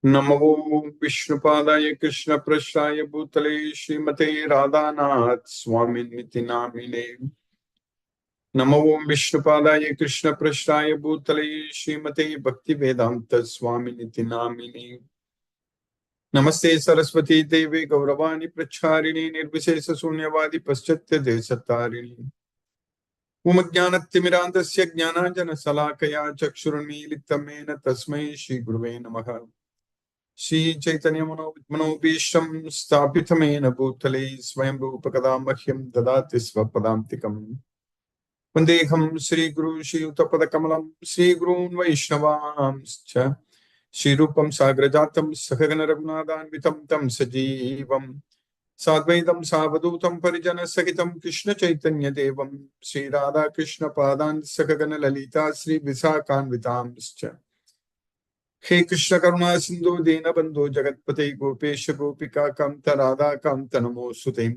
नमो विष्णुपादाय कृष्णप्रेष्ठाय भूतले श्रीमते राधानाथ स्वामिनिति नामिने। नमो विष्णुपादाय कृष्णप्रेष्ठाय भूतले श्रीमते भक्तिवेदांत स्वामिनिति नामिने। नमस्ते सरस्वती देवे गौरवाणी प्रचारिणी निर्विशेष शून्यवादी पश्चात्य देशतारिणी। उमज्ञानतिमिरान्धस्य ज्ञानाञ्जनशलाकया चक्षुरुन्मीलितं येन तस्मै श्रीगुरुवे नमः। श्री चैतन्य मनोभीष्टं स्थापितमेन भूतले स्वयं रूपकदा मह्यं ददाति स्वपदान्तिकम्। वन्देऽहं श्रीगुरु श्रीयुतपदकमलं श्रीगुरून् वैष्णवांश्च श्रीरूपं साग्रजातं सहगण रघुनाथान्वितं तं सजीवं साद्वैतं सावधूतं परिजनसहितं कृष्ण चैतन्य देवं श्रीराधा कृष्ण पादान् सहगण ललिता श्री विशाखान्वितांश्च। हे कृष्ण करुणा सिंधु दीनबंधु जगत्पते गोपेश गोपिका कांत राधा कांत नमोस्तुते।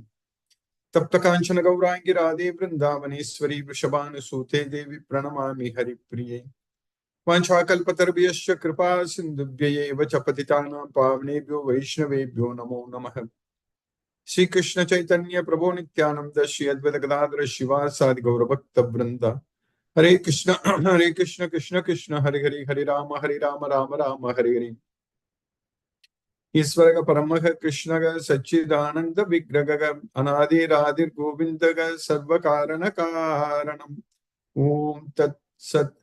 तप्त कांचन गौरांगी राधे वृंदावनेश्वरी वृषभानुसूते देवी प्रणमामि हरिप्रिये। वाञ्छाकल्पतरुभ्यश्च कृपा सिन्धुभ्यैव च पतितानां पावनेभ्यो वैष्णवेभ्यो नमो नमः। श्री कृष्ण चैतन्य प्रभो नित्यानंद श्री अद्वैत गदाधर शिवासादि गौरभक्त वृंद हरे कृष्ण कृष्ण कृष्ण हरे हरे हरे राम राम राम हरे हरे। ईश्वर परमः कृष्ण सच्चिदानंद विग्रह अनादिरादिर गोविंद सर्व कारण कारणम। ओम तत्सत।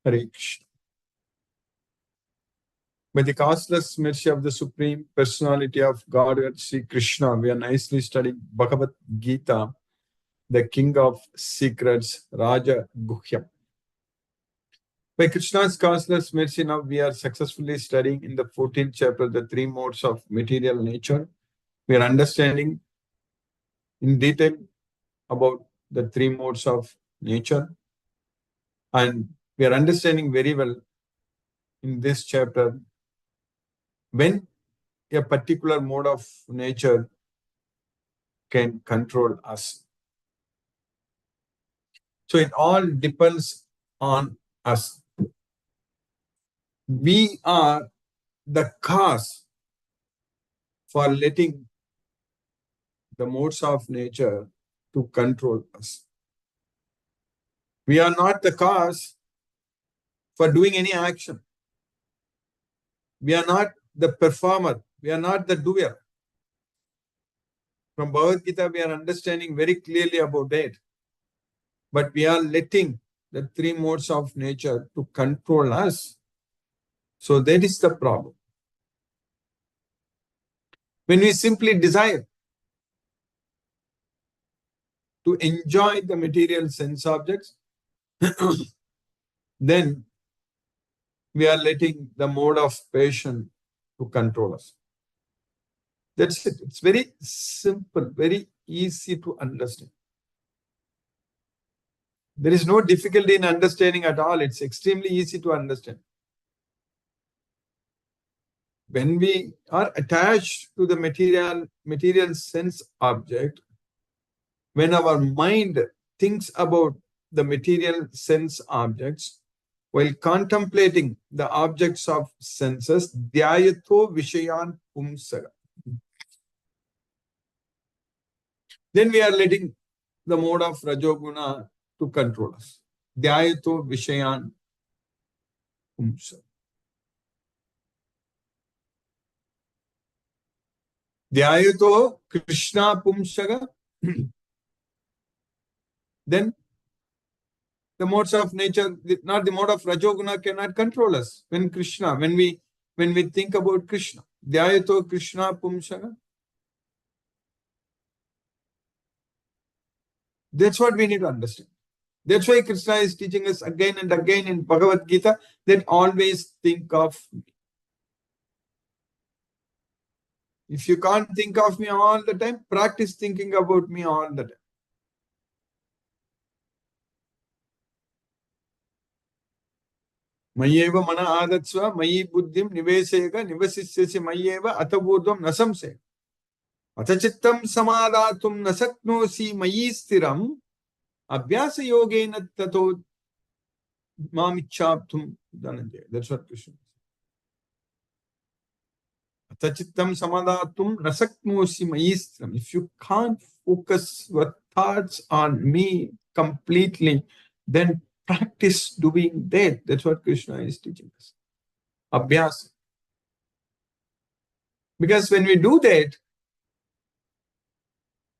हरे Krishna. By the causeless mercy of the Supreme Personality of Godhead, Sri Krishna, we are nicely studying Bhagavad Gita, the King of Secrets, Raja Guhyam. By Krishna's causeless mercy, now we are successfully studying in the 14th chapter the three modes of material nature. We are understanding in detail about the three modes of nature, and we are understanding very well in this chapter when a particular mode of nature can control us. So it all depends on us. We are the cause for letting the modes of nature to control us. We are not the cause for doing any action. We are not the performer. We are not the doer. From Bhagavad Gita, we are understanding very clearly about that. But we are letting the three modes of nature to control us. So that is the problem. When we simply desire to enjoy the material sense objects, then we are letting the mode of passion to control us. That's it. It's very simple, very easy to understand. There is no difficulty in understanding at all. It's extremely easy to understand. When we are attached to the material sense object, when our mind thinks about the material sense objects, while contemplating the objects of senses, dhyayato vishayan pumsaga. Then we are letting the mode of Rajoguna to control us. Dhyayato vishayan pumsaga. Dhyayato Krishna pumsaga. Then the modes of nature, not the mode of Rajoguna, cannot control us. When Krishna, when we think about Krishna, Dhyayato Krishna pumsaga. That's what we need to understand. That's why Krishna is teaching us again and again in Bhagavad Gita that always think of me. If you can't think of me all the time, practice thinking about me all the time. Mayeva mana adatsva mayi buddhim niveseka nivasisyasi mayeva ataburdvam nasamse. Atachittam samadatum nasaknosi mayi stiram abhyasa yogena tato mamichaptum dhananjaya. That's what Krishna says. Tachittam samadatum nasaknosi maistram. If you can't focus your thoughts on me completely, then practice doing that. That's what Krishna is teaching us. Abhyas. Because when we do that,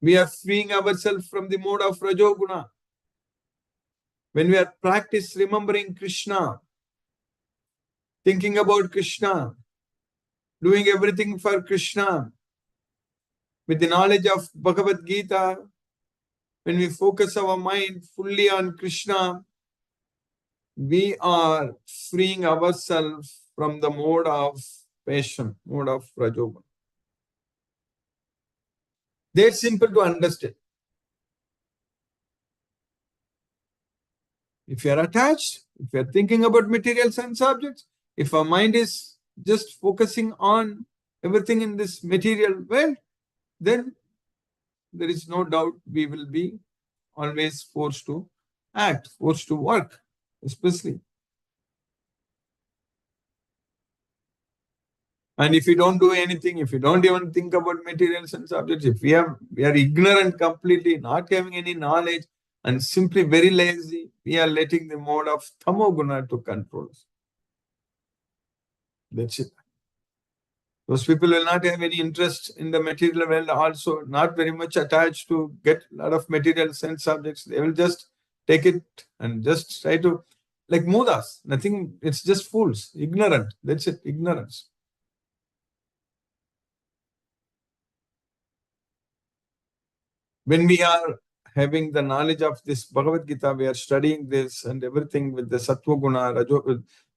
we are freeing ourselves from the mode of Rajoguna. When we are practice remembering Krishna, thinking about Krishna, doing everything for Krishna, with the knowledge of Bhagavad Gita, when we focus our mind fully on Krishna, we are freeing ourselves from the mode of passion, mode of Rajoguna. That's simple to understand. If you are attached, if you are thinking about material sense objects, if our mind is just focusing on everything in this material world, then there is no doubt we will be always forced to act, forced to work, especially. And if you don't do anything, if you don't even think about material sense objects, if we are ignorant completely, not having any knowledge, and simply very lazy, we are letting the mode of tamoguna to control us. That's it. Those people will not have any interest in the material world, also not very much attached to get a lot of material sense objects. They will just take it and just try to, like mudas, nothing, it's just fools, ignorant. That's it, ignorance. When we are having the knowledge of this Bhagavad Gita, we are studying this and everything with the Sattva Guna,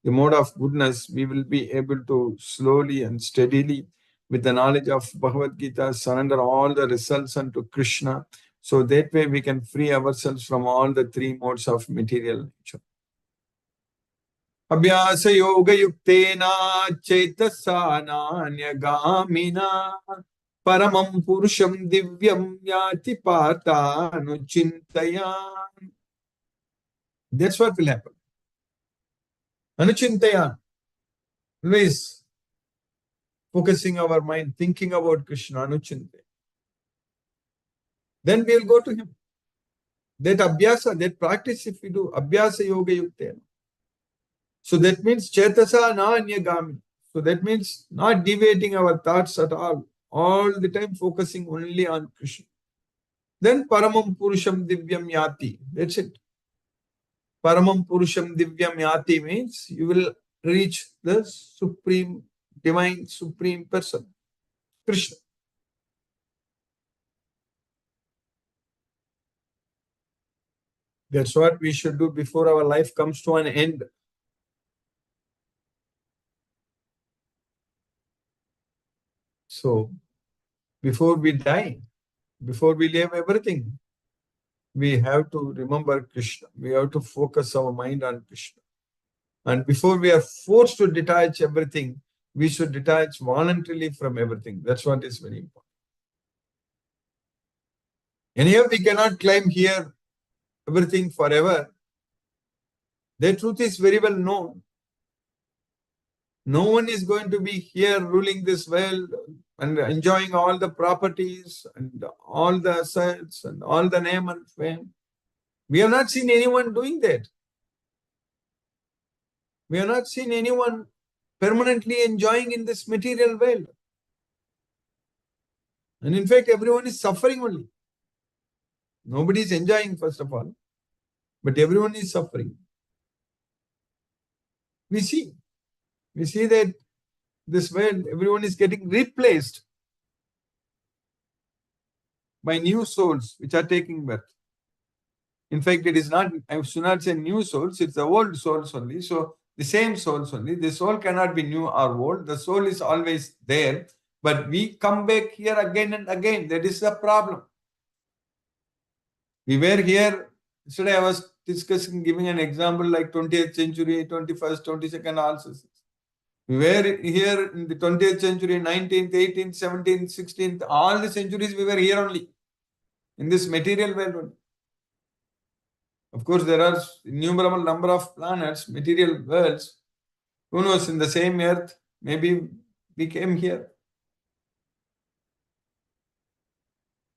the mode of goodness, we will be able to slowly and steadily, with the knowledge of Bhagavad Gita, surrender all the results unto Krishna. So that way we can free ourselves from all the three modes of material nature. Abhyasa yoga yuktena chaitasana nyagamina paramam purusham divyam yati pata anuchintayan. That's what will happen. Anuchintayan. Always focusing our mind, thinking about Krishna, anuchintayan. Then we will go to him. That abhyasa, that practice if we do, abhyasa yoga yuktena. So that means chetasa na anyagami. So that means not deviating our thoughts at all the time focusing only on Krishna. Then Paramam Purusham Divyam Yati. That's it. Paramam Purusham Divyam Yati means you will reach the supreme, divine, supreme person, Krishna. That's what we should do before our life comes to an end. So, before we die, before we leave everything, we have to remember Krishna. We have to focus our mind on Krishna. And before we are forced to detach everything, we should detach voluntarily from everything. That's what is very important. And here we cannot claim here everything forever. The truth is very well known. No one is going to be here ruling this world and enjoying all the properties and all the assets and all the name and fame. We have not seen anyone doing that. We have not seen anyone permanently enjoying in this material world. And in fact, everyone is suffering only. Nobody is enjoying, first of all, but everyone is suffering. We see that this world, everyone is getting replaced by new souls which are taking birth. In fact, it is not, I should not say new souls, it's the old souls only. So the same souls only. The soul cannot be new or old. The soul is always there. But we come back here again and again. That is the problem. We were here, yesterday I was discussing, giving an example like 20th century, 21st, 22nd also. We were here in the 20th century, 19th, 18th, 17th, 16th, all the centuries we were here only, in this material world only. Of course, there are innumerable number of planets, material worlds. Who knows, in the same earth, maybe we came here.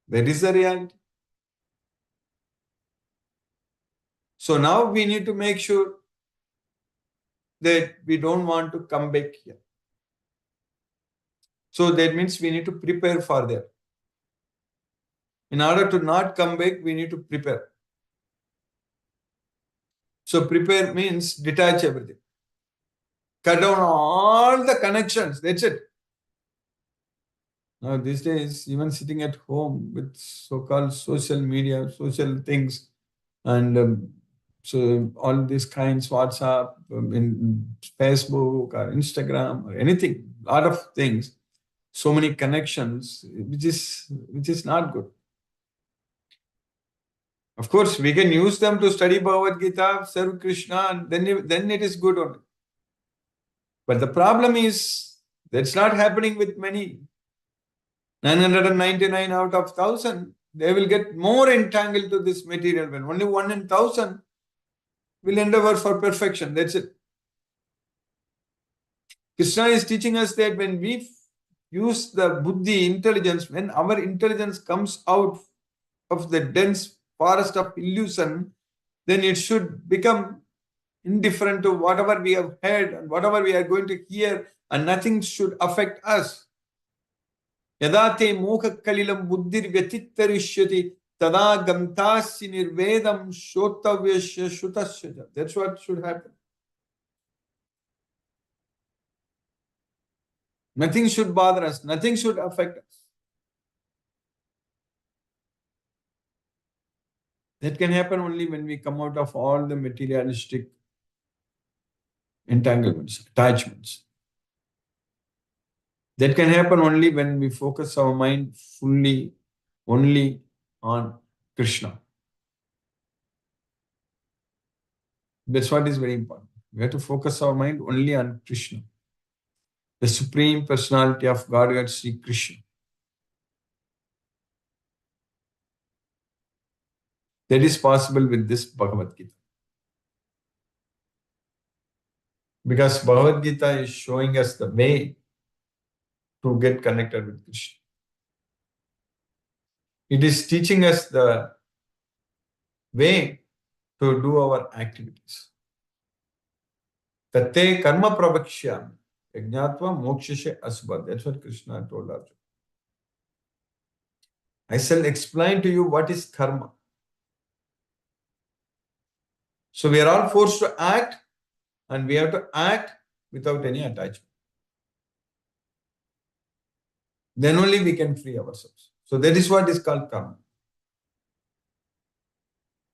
That is the reality. So now we need to make sure that we don't want to come back here. So that means we need to prepare for that. In order to not come back, we need to prepare. So prepare means detach everything. Cut down all the connections. That's it. Now these days, even sitting at home with so-called social media, social things, and so all these kinds, WhatsApp, in Facebook or Instagram or anything, lot of things, so many connections, which is not good. Of course, we can use them to study Bhagavad Gita, serve Krishna, and then it is good only. But the problem is that's not happening with many. 999 out of 1,000, they will get more entangled to this material when only 1 in 1,000 will endeavor for perfection. That's it. Krishna is teaching us that when we use the buddhi, intelligence, when our intelligence comes out of the dense forest of illusion, then it should become indifferent to whatever we have heard and whatever we are going to hear, and nothing should affect us. Yadate moha kalilam buddhir vyatittarishyati tada gamtasya nirvedam shotavyasya shutasya. That's what should happen. Nothing should bother us. Nothing should affect us. That can happen only when we come out of all the materialistic entanglements, attachments. That can happen only when we focus our mind fully only on Krishna. That's what is very important. We have to focus our mind only on Krishna, the Supreme Personality of Godhead, Sri Krishna. That is possible with this Bhagavad Gita. Because Bhagavad Gita is showing us the way to get connected with Krishna. It is teaching us the way to do our activities. Tate karma pravakshyami yajnatva mokshashe asubha. That's what Krishna told Arjuna. I shall explain to you what is karma. So we are all forced to act, and we have to act without any attachment. Then only we can free ourselves. So that is what is called karma.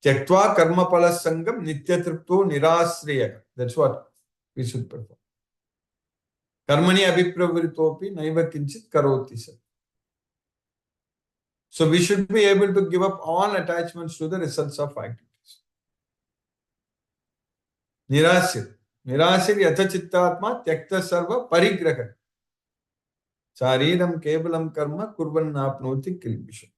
Tyaktva karma pala sangam nityatripto nirasriya. That's what we should perform. Karmani abhipravritopi naiva kinchit karoti sa. So we should be able to give up all attachments to the results of activities. Nirasir. Nirasir yatha chittatma tyakta sarva parigraha. Chariram kevalam karma kurvan napnoti kilbisham.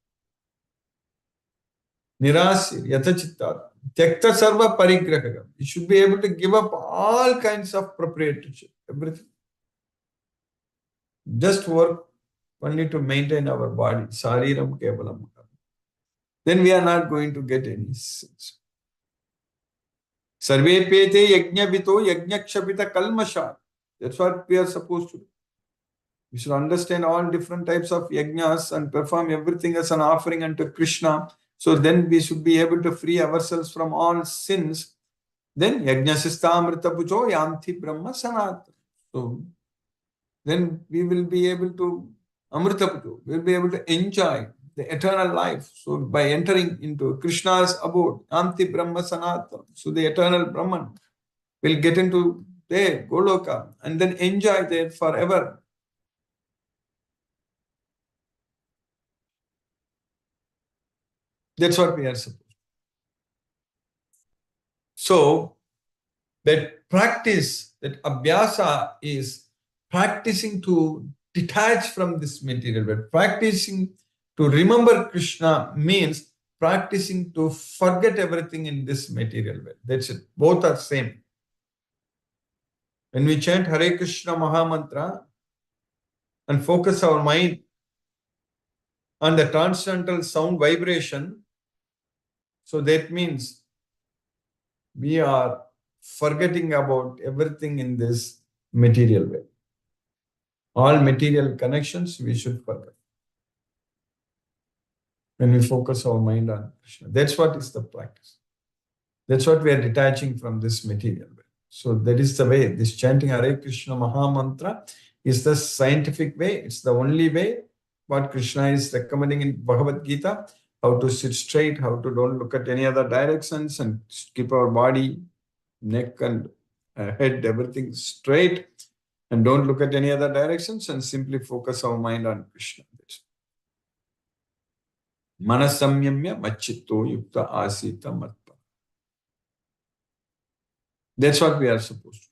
Nirasir yatha chittatma tyakta sarva parigraha. You should be able to give up all kinds of proprietorship, everything. Just work only to maintain our body. Sariram kevalam karma. Then we are not going to get any sins. Sarve pete yajna vito yajna kshapita kalmasha. That's what we are supposed to do. We should understand all different types of yajnas and perform everything as an offering unto Krishna. So then we should be able to free ourselves from all sins. Then yajna sista amrita pujo yanti brahma sanat. So then we will be able to amrita pujo. We will be able to enjoy the eternal life. So by entering into Krishna's abode, yanti brahma sanat. So the eternal Brahman will get into there, Goloka, and then enjoy there forever. That's what we are supposed to. So that practice, that abhyasa is practicing to detach from this material world. Practicing to remember Krishna means practicing to forget everything in this material world. That's it. Both are same. When we chant Hare Krishna Mahamantra and focus our mind and the transcendental sound vibration. So that means we are forgetting about everything in this material way. All material connections we should forget when we focus our mind on Krishna. That's what is the practice. That's what we are detaching from this material way. So that is the way. This chanting Hare Krishna Maha Mantra is the scientific way. It's the only way what Krishna is recommending in Bhagavad Gita. How to sit straight, how to don't look at any other directions and keep our body, neck and head, everything straight, and don't look at any other directions and simply focus our mind on Krishna. Manasamyamya machitto yukta asita matpa. That's what we are supposed to.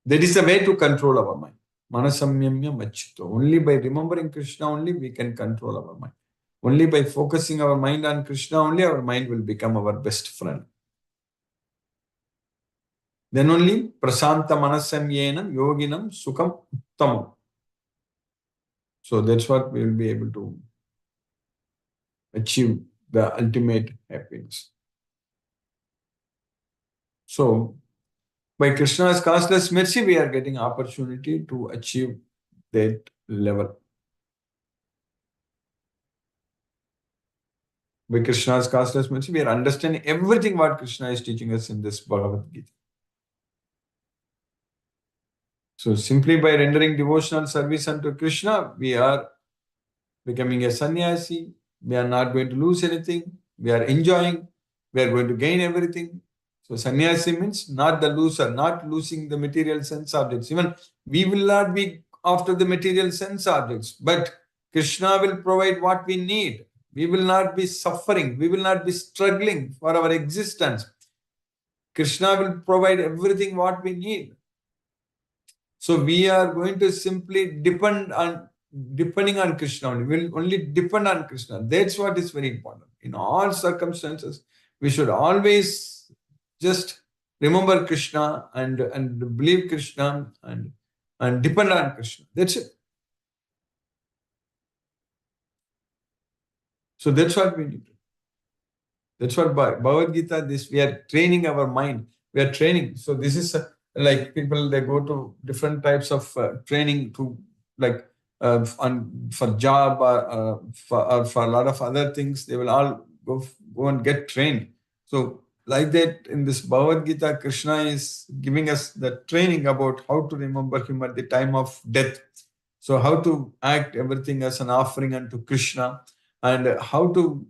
That is the way to control our mind. Manasamyamya machitto. Only by remembering Krishna only we can control our mind. Only by focusing our mind on Krishna only our mind will become our best friend. Then only prasanta manasamyenam yoginam sukham uttamam. So that's what we will be able to achieve the ultimate happiness. So by Krishna's causeless mercy, we are getting opportunity to achieve that level. By Krishna's causeless mercy, we are understanding everything what Krishna is teaching us in this Bhagavad Gita. So simply by rendering devotional service unto Krishna, we are becoming a sannyasi. We are not going to lose anything. We are enjoying. We are going to gain everything. So sannyasi means not the loser, not losing the material sense objects. Even we will not be after the material sense objects, but Krishna will provide what we need. We will not be suffering. We will not be struggling for our existence. Krishna will provide everything what we need. So we are going to simply depending on Krishna only. We will only depend on Krishna. That's what is very important. In all circumstances, we should always just remember Krishna and believe Krishna and depend on Krishna. That's it. So that's what we need to do. That's what Bhagavad Gita, this we are training our mind. We are training. So this is like people, they go to different types of training to like for job or for a lot of other things. They will all go and get trained. So like that in this Bhagavad Gita, Krishna is giving us the training about how to remember him at the time of death. So how to act everything as an offering unto Krishna and how to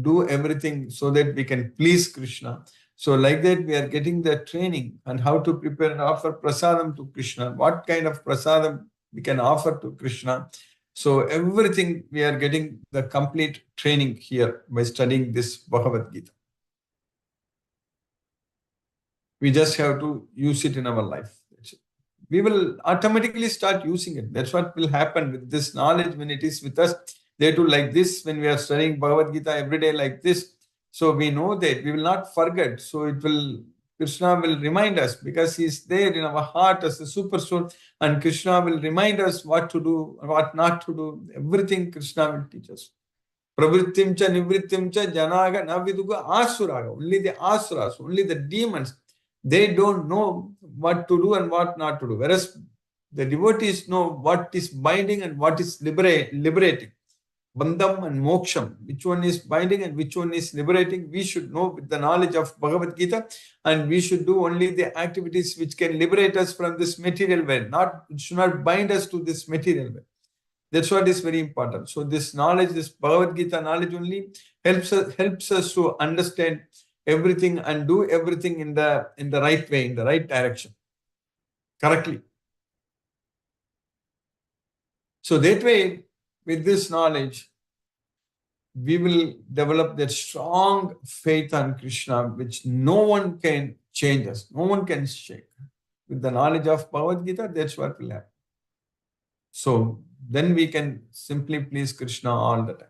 do everything so that we can please Krishna. So like that, we are getting the training on how to prepare and offer prasadam to Krishna. What kind of prasadam we can offer to Krishna. So everything we are getting the complete training here by studying this Bhagavad Gita. We just have to use it in our life. We will automatically start using it. That's what will happen with this knowledge when it is with us. They do like this when we are studying Bhagavad Gita every day like this. So we know that we will not forget. So Krishna will remind us because he is there in our heart as a super soul, and Krishna will remind us what to do and what not to do. Everything Krishna will teach us. Pravrittim cha nivrittim cha janaga naviduga asuraga. Only the asuras, only the demons, they don't know what to do and what not to do. Whereas the devotees know what is binding and what is liberating. Bandham and moksham, which one is binding and which one is liberating, we should know with the knowledge of Bhagavad Gita, and we should do only the activities which can liberate us from this material world. It should not bind us to this material world. That's what is very important. So this knowledge, this Bhagavad Gita knowledge only helps us to understand everything and do everything in the right way, in the right direction, correctly. So that way, with this knowledge, we will develop that strong faith on Krishna, which no one can change us. No one can shake. With the knowledge of Bhagavad Gita, that's what will happen. So then we can simply please Krishna all the time.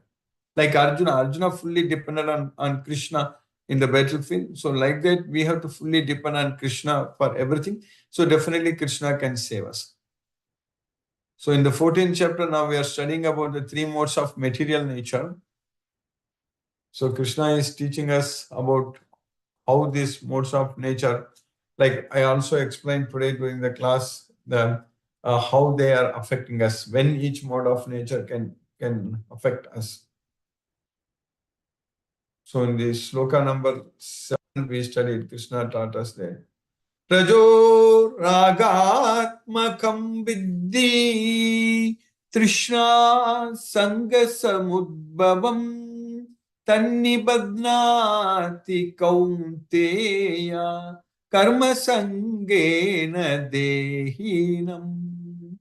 Like Arjuna fully depended on Krishna in the battlefield. So like that, we have to fully depend on Krishna for everything. So definitely Krishna can save us. So in the 14th chapter, now we are studying about the three modes of material nature. So Krishna is teaching us about how these modes of nature, like I also explained today during the class, how they are affecting us, when each mode of nature can affect us. So in the sloka number 7, we studied, Krishna taught us that Rajo Ragatmakam Viddhi Trishna Sanga Samudbhavam Tannibadnati Kaunteya Karma Sangena Dehinam.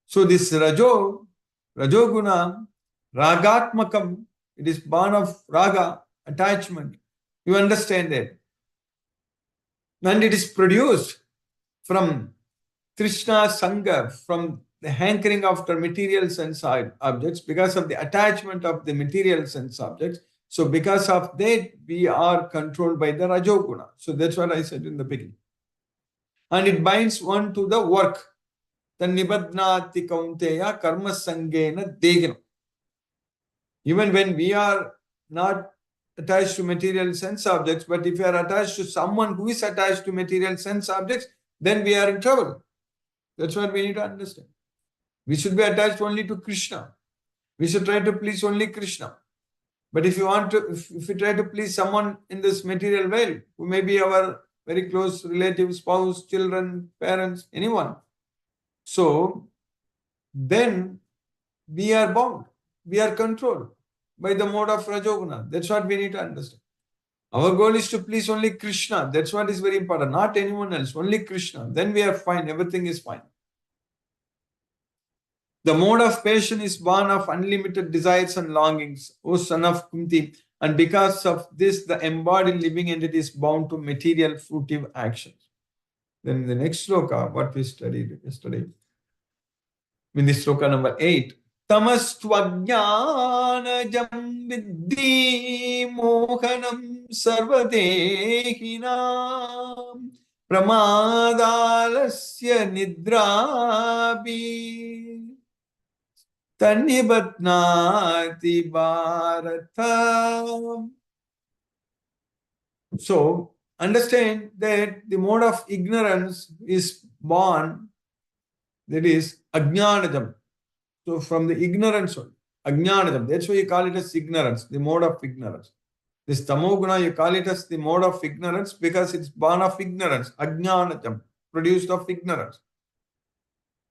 So this Rajoguna, Ragatmakam, it is born of Raga, attachment. You understand that? And it is produced from Krishna Sangha, from the hankering after material sense objects, because of the attachment of the material sense objects. So because of that, we are controlled by the Rajoguna. So that's what I said in the beginning. And it binds one to the work. The Nibadnati Kaunteya Karma Sangena Deginam. Even when we are not attached to material sense objects, but if you are attached to someone who is attached to material sense objects, then we are in trouble. That's what we need to understand. We should be attached only to Krishna. We should try to please only Krishna. But if you want to, if you try to please someone in this material world, who may be our very close relative, spouse, children, parents, anyone, so then we are bound, we are controlled by the mode of Rajoguna. That's what we need to understand. Our goal is to please only Krishna. That's what is very important. Not anyone else, only Krishna. Then we are fine. Everything is fine. The mode of passion is born of unlimited desires and longings, O son of Kunti. And because of this, the embodied living entity is bound to material fruitive actions. Then in the next sloka, what we studied yesterday, in this sloka number 8, Tamastvajnanajam viddhi mohanam sarvadehinam pramadalasya nidrabi Tannibatnati Bharata. So, understand that the mode of ignorance is born, that is Ajnanajam. So, from the ignorance, Ajnanajam, that's why you call it as ignorance, the mode of ignorance. This Tamoguna, you call it as the mode of ignorance because it's born of ignorance, Ajnanajam, produced of ignorance.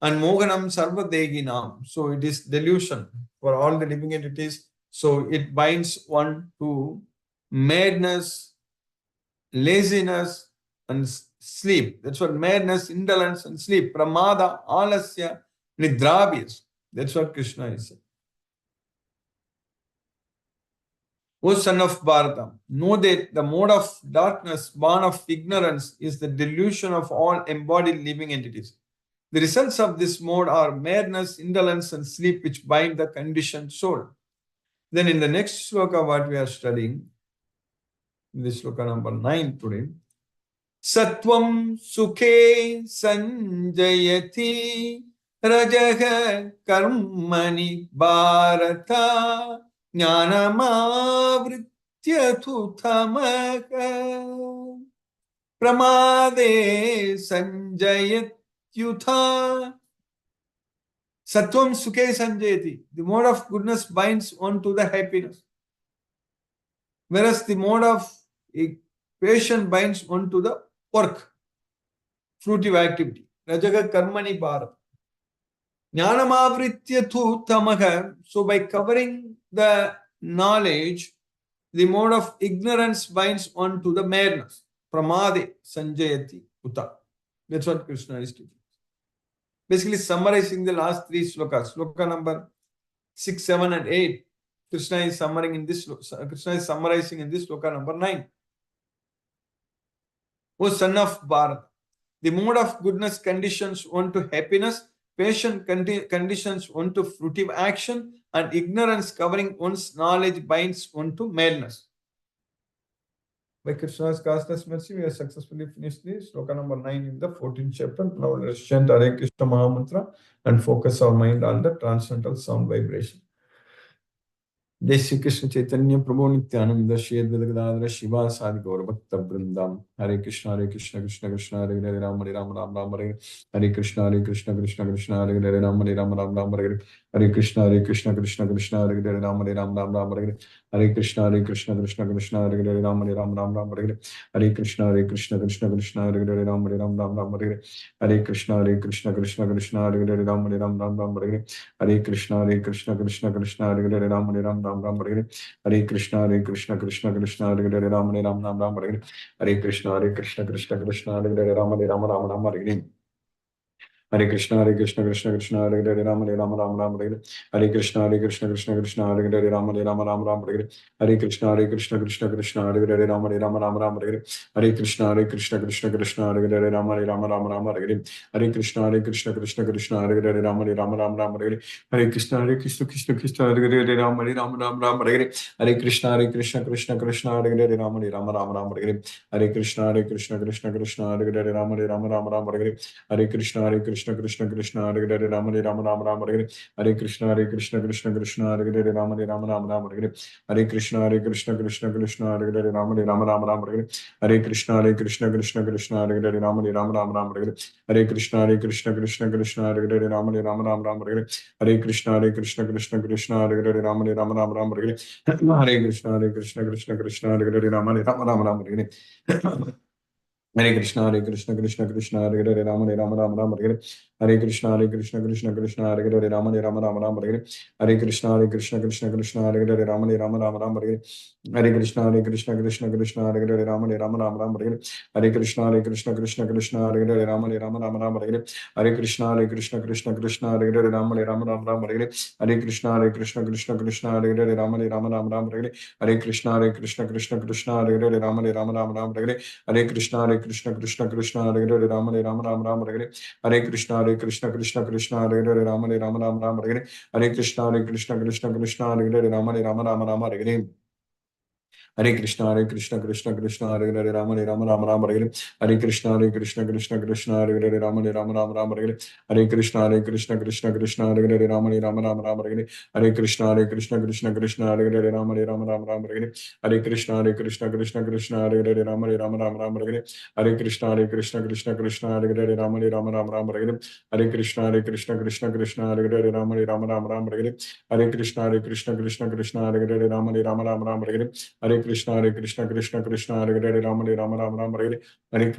And Moganam Sarvadeginam. So it is delusion for all the living entities. So it binds one to madness, laziness, and sleep. That's what madness, indolence, and sleep. Pramada, alasya, nidrabhyas. That's what Krishna is saying. O son of Bharata, know that the mode of darkness, born of ignorance, is the delusion of all embodied living entities. The results of this mode are madness, indolence, and sleep, which bind the conditioned soul. Then in the next sloka, what we are studying, in this sloka number 9 today, Sattvam Sukhe Sanjayati Rajaha Karmani Bharata Jnanamavritya Tuthamaka Pramade Sanjayati Yutha Sattvam Sukhe Sanjayati. The mode of goodness binds on to the happiness. Whereas the mode of passion binds on to the work, fruitive activity. Rajaga Karmani Bharat. Jnanamavritya tu tamaha. So by covering the knowledge, the mode of ignorance binds on to the madness. Pramade Sanjayati Uta. That's what Krishna is teaching. Basically summarizing the last three slokas, sloka number 6, 7, and 8. Krishna is summarizing in this sloka number 9. O son of Bharat, the mode of goodness conditions one to happiness, passion conditions one to fruitive action, and ignorance covering one's knowledge binds one to madness. By Krishna's causeless mercy, we have successfully finished the sloka number 9 in the 14th chapter. Now let's chant Hare Krishna Mahamantra and focus our mind on the transcendental sound vibration. जय श्री कृष्ण चैतन्य प्रभु नित्यानंद श्री अद्वैत गदाधर शिवासादि गौर भक्त वृंदावन हरे कृष्ण कृष्ण कृष्ण हरे हरे राम राम राम हरे हरे कृष्ण कृष्ण कृष्ण हरे हरे राम राम राम हरे हरे कृष्ण कृष्ण कृष्ण हरे हरे राम राम हरे हरे कृष्ण कृष्ण कृष्ण हरे हरे राम राम हरे हरे कृष्ण कृष्ण हरे हरे राम राम हरे हरे कृष्ण कृष्ण हरे हरे राम राम हरे हरे कृष्ण कृष्ण हरे हरे राम हरे हरे कृष्ण कृष्ण कृष्ण हरे हरे राम राम हरे हरे कृष्ण कृष्ण हरे हरे राम हरे हरे कृष्ण कृष्ण कृष्ण हरे हरे राम राम हरे कृष्ण कृष्ण हरे हरे राम हरे कृष्ण कृष्ण हरे हरे राम हरे कृष्ण हरे हरे राम हरे कृष्ण हरे हरे राम हरे कृष्ण हरे हरे राम हरे कृष्ण हरे हरे राम हरे कृष्ण हरे हरे राम हरे कृष्ण हरे हरे राम हरे कृष्ण हरे हरे राम हरे कृष्ण हरे हरे राम हरे कृष्ण हरे हरे राम हरे कृष्ण हरे हरे राम हरे कृष्ण हरे हरे राम कृष्ण हरे हरे राम हरे कृष्ण हरे हरे राम हरे कृष्ण हरे हरे राम हरे कृष्ण हरे हरे राम हरे कृष्ण हरे हरे राम हरे कृष्ण हरे हरे राम हरे कृष्ण हरे हरे राम हरे कृष्ण हरे हरे राम हरे कृष्ण हरे हरे राम हरे कृष्ण हरे हरे राम हरे कृष्ण हरे हरे राम हरे कृष्ण हरे हरे राम हरे हरे कृष्ण कृष्ण हरे हरे राम हरे कृष्ण हरे हरे राम हरे कृष्ण हरे हरे राम हरे कृष्ण हरे हरे राम हरे कृष्ण हरे हरे राम हरे कृष्ण हरे हरे राम हरे कृष्ण हरे हरे राम हरे कृष्ण हरे हरे राम हरे कृष्ण हरे हरे राम हरे कृष्ण हरे हरे राम हरे कृष्ण हरे हरे राम हरे कृष्ण हरे हरे राम हरे कृष्ण हरे हरे राम हरे कृष्ण हरे हरे राम हरे कृष्ण हरे हरे हरे कृष्ण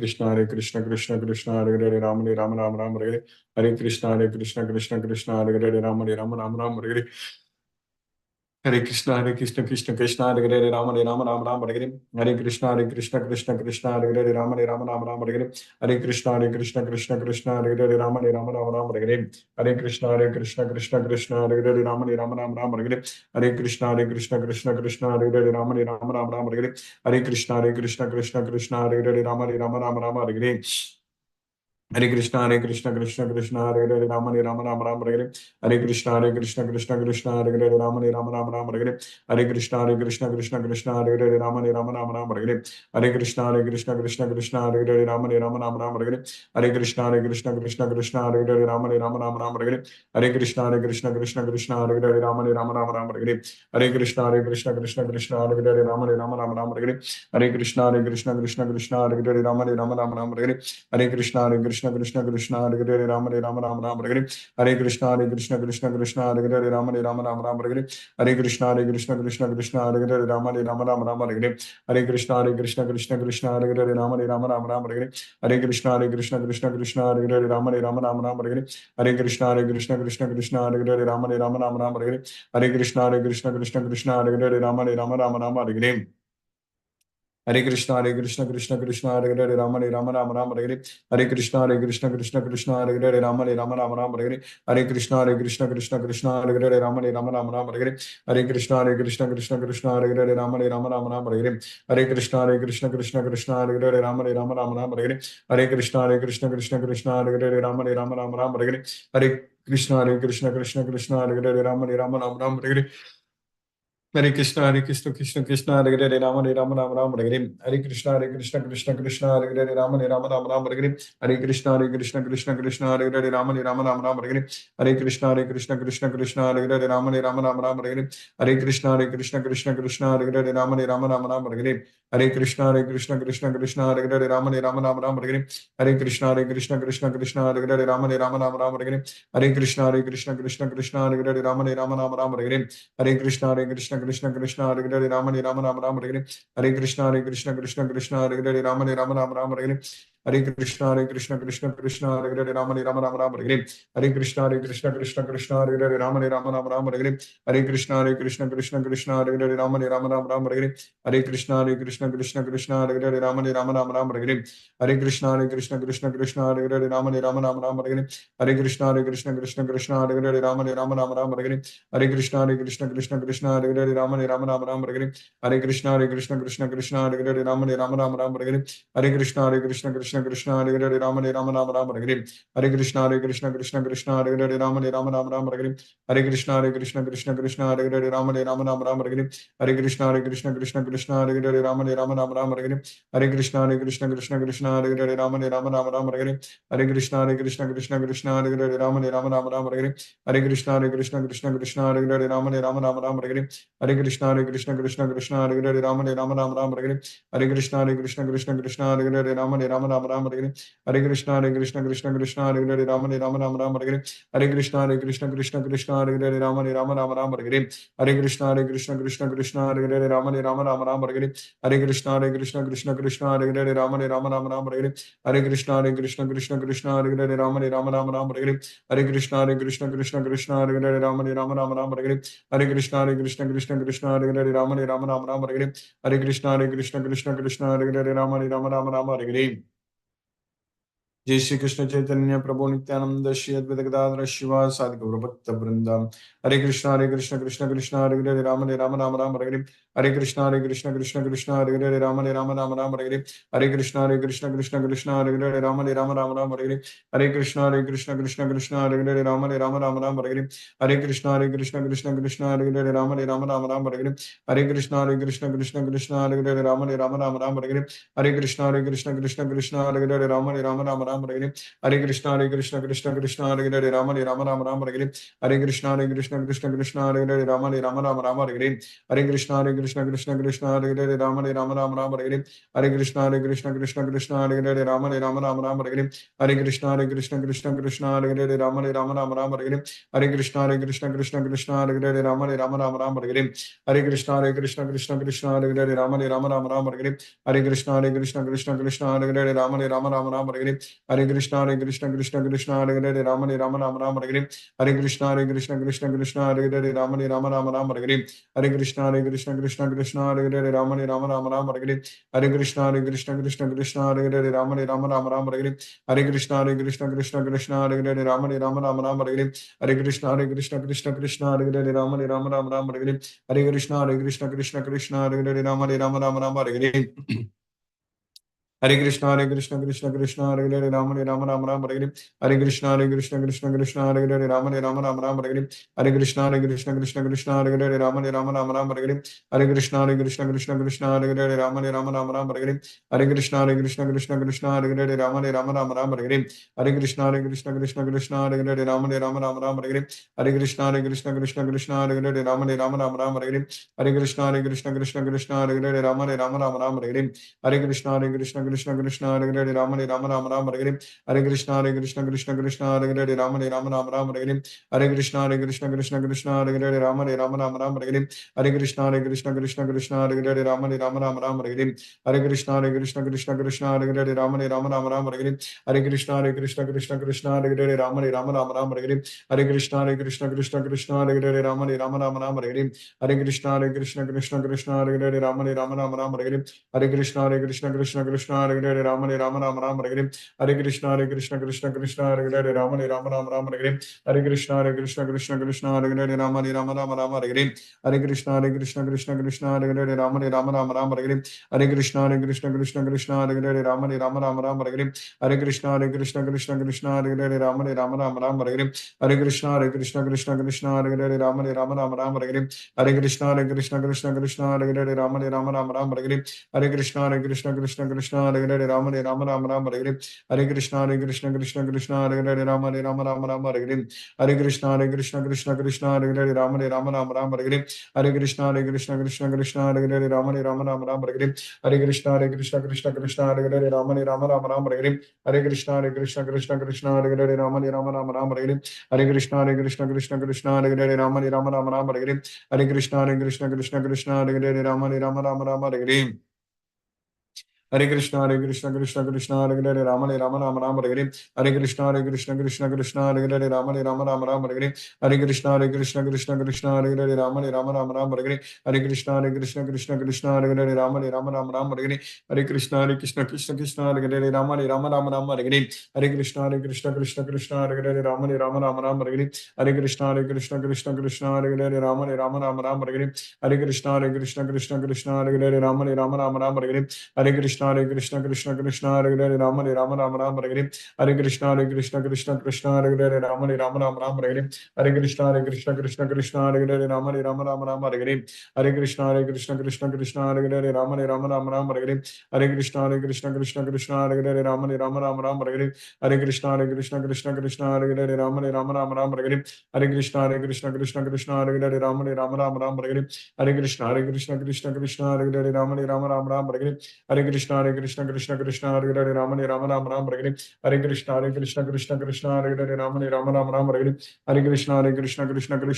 हरे हरे राम हरे कृष्ण हरे हरे हरे हरे कृष्ण हरे हरे राम हरे कृष्ण हरे हरे राम हरे कृष्ण हरे हरे राम हरे कृष्ण हरे हरे राम हरे कृष्ण हरे हरे राम हरे कृष्ण हरे हरे राम हरे कृष्ण हरे हरे राम हरे कृष्ण हरे हरे राम हरे कृष्ण हरे हरे राम हरे कृष्ण हरे हरे राम हरे कृष्ण हरे हरे राम हरे कृष्ण हरे हरे राम हरे कृष्ण हरे हरे राम हरे कृष्ण हरे हरे राम हरे कृष्ण हरे हरे हरे हरे कृष्ण हरे हरे राम हरे कृष्ण हरे हरे राम हरे कृष्ण हरे हरे राम हरे कृष्ण हरे हरे राम हरे कृष्ण हरे हरे हरे कृष्ण हरे हरे राम हरे कृष्ण हरे हरे राम हरे Hare Krishna, Krishna Krishna, Hare Hare, Rama Rama, Rama Hare Hare, Krishna Krishna, Hare Hare, Rama Rama, Hare Krishna, Krishna Krishna, Hare Hare, Rama Rama, Hare Krishna, Krishna Hare Hare, Rama Rama, Hare Krishna, Krishna Hare Hare, Rama Rama, Hare Krishna, Krishna Hare Hare, Rama Rama, Hare Krishna, Krishna Hare Hare, Rama Rama, Hare Krishna, Krishna Hare Hare, Rama Rama, Hare Krishna, Krishna Hare Hare, Rama Rama, Hare Krishna, Krishna Hare Hare, Rama Rama, Hare Krishna, Krishna Hare Hare, Rama Rama, Hare Krishna, Krishna Hare Hare, Rama Rama, Hare Krishna, Krishna Hare Hare, Rama Rama, Hare Krishna, Krishna Hare Hare, Rama Rama, Hare Krishna, Krishna Hare Hare, Rama Rama, Hare Krishna, Krishna Hare Hare, Rama Rama, Hare Krishna, Krishna Hare Hare, Rama Rama, Hare Krishna, Krishna Hare Hare, Rama Rama, Hare Krishna, Krishna Hare Hare, Rama Rama, Hare Krishna, Krishna Hare Hare, Rama Rama, Hare Krishna, Krishna Hare Hare, Rama Rama, Hare Krishna, Krishna Hare Hare, Rama Rama, Hare Krishna, Krishna Hare Hare, Rama Rama, Hare Krishna, Krishna Hare Hare, Rama Rama, Hare Krishna, Krishna Hare Hare, Rama Rama, Hare Krishna, Krishna Hare Hare, Rama Rama, Hare Krishna, Krishna Hare Hare, Rama Rama, Hare Krishna, Krishna Hare Hare, Rama Rama, Hare Krishna, Krishna Hare Hare, Rama Rama, Hare Krishna, Krishna Hare Hare, Rama Rama, Hare Krishna, Krishna Hare Hare, Rama Rama, Hare Krishna, Krishna Hare Hare, Rama Rama, Hare Krishna, Krishna Hare Hare, Rama Rama, Hare Krishna, Krishna Hare Hare, Rama Rama, Hare Krishna, Krishna Hare Hare, Rama Rama, Hare जय श्री कृष्ण चैतन्य प्रभु नित्यानंद श्री अद्वैत गदाधर शिवा साधि गौर भक्त वृंदा हरे Krishna Krishna Krishna Hare Hare Ram Ram Hare Hare Krishna Krishna Hare Hare Ram Ram Hare Hare Krishna Krishna Hare Hare Ram Ram Hare Hare Krishna Krishna Hare Hare Ram Ram Hare Hare Krishna Krishna Hare Hare Ram Ram Hare Hare Krishna Krishna Hare Hare Ram Ram Hare Hare Krishna Hare Hare Ram Ram Hare Krishna Krishna Hare Hare Rama Rama Hare Krishna Krishna Hare Hare Rama Rama Hare Krishna Krishna Hare Hare Rama Rama Hare Krishna Krishna Hare Hare Rama Rama Hare Krishna Krishna Hare Hare Rama Rama Hare Krishna Krishna Hare Hare Rama Rama Hare Krishna Krishna Hare Hare Rama Rama Hare Krishna Krishna Hare Hare Rama Rama Hare Krishna Hare Hare Rama Rama Hare Krishna Krishna Hare Hare Rama Rama Hare Krishna Krishna Hare Hare Rama Rama Hare Krishna Krishna Hare Hare Rama Rama Hare Krishna Krishna Hare Hare Rama Rama Hare Krishna Krishna Hare Hare Rama Rama Hare Krishna Krishna Hare Hare Rama Rama Hare Hare Krishna Hare Hare Rama Hare Hare Krishna Krishna Hare Hare Rama Rama Hare Krishna Krishna Hare Hare Rama Rama Hare Krishna Krishna Hare Hare Rama Rama Hare Krishna Krishna Hare Hare Rama Rama Hare Krishna Krishna Hare Hare Rama Rama Hare Krishna Krishna Hare Hare Rama Rama Hare Krishna Krishna Hare Hare Rama Rama Hare Krishna Hare Hare Rama Hare Hare Krishna Krishna Hare Hare Rama Rama Hare Krishna Krishna Hare Hare Rama Rama Hare Krishna Krishna Hare Hare Rama Rama Hare Krishna Krishna Hare Hare Rama Rama Hare Krishna Krishna Hare Hare Rama Rama Hare Krishna Krishna Hare Hare Rama Rama Hare Krishna Krishna Hare Hare Rama Rama Hare Krishna Krishna Krishna Hare Hare Rama Rama Rama Rama Hare Krishna Krishna Krishna Hare Hare Rama Rama Rama Hare Krishna Krishna Hare Hare Rama Rama Rama Hare Krishna Krishna Hare Hare Rama Rama Hare Krishna Krishna Hare Hare Rama Rama Hare Krishna Krishna Hare Hare Rama Rama Hare Krishna Krishna Hare Hare Rama Rama Hare Krishna Krishna Hare Hare Rama Rama Hare Krishna Krishna Hare Hare Rama Rama Hare Krishna Krishna Hare Hare Rama Rama Hare Krishna Krishna Hare Hare Rama Rama Hare Krishna Krishna Hare Hare Rama Rama Hare Krishna Krishna Hare Hare Rama Rama Hare Krishna Krishna Hare Hare Rama Rama Hare Krishna Krishna Hare Hare Rama Rama Hare Krishna Krishna Hare Hare Rama Rama Hare Krishna Hare Hare Rama Rama Hare Krishna Krishna Hare Hare Rama Rama Hare Krishna Krishna Hare Hare Rama Rama Hare Krishna Krishna Hare Hare Rama Rama Hare Krishna Krishna Hare Hare Rama Rama Hare Krishna Krishna Hare Hare Rama Rama Hare Krishna Krishna Hare Hare Rama Rama Hare Krishna Krishna Hare Hare Rama Rama Hare Krishna Krishna Hare Hare Rama Rama Hare Krishna Krishna Hare Hare Rama Rama Hare Krishna Krishna Hare Hare Rama Rama Hare Krishna Krishna Hare Hare Rama Rama Hare Krishna Krishna Hare Hare Rama Rama Hare Krishna Krishna Hare Hare Rama Rama Hare Krishna Krishna Hare Hare Rama Rama Hare Krishna Krishna Hare Hare Rama Rama Hare Krishna Hare Hare Rama Rama Hare Krishna Krishna Hare Hare Rama Rama Hare Krishna Krishna Hare Hare Rama Rama Hare Krishna Krishna Hare Hare Rama Rama Hare Krishna Krishna Hare Hare Rama Rama Hare Krishna Krishna Hare Hare Rama Rama Hare Krishna Krishna Hare Hare Rama Rama Hare Krishna Krishna Hare Hare Rama Rama Hare Krishna Hare Hare Rama Rama Hare Krishna Krishna Hare Hare Rama Rama Hare Krishna Krishna Hare Hare Rama Rama Hare Krishna Krishna Hare Hare Rama Rama Hare Krishna Hare Hare Rama Rama Hare Krishna Krishna Hare Hare Rama Rama Hare Krishna Krishna Hare Hare Rama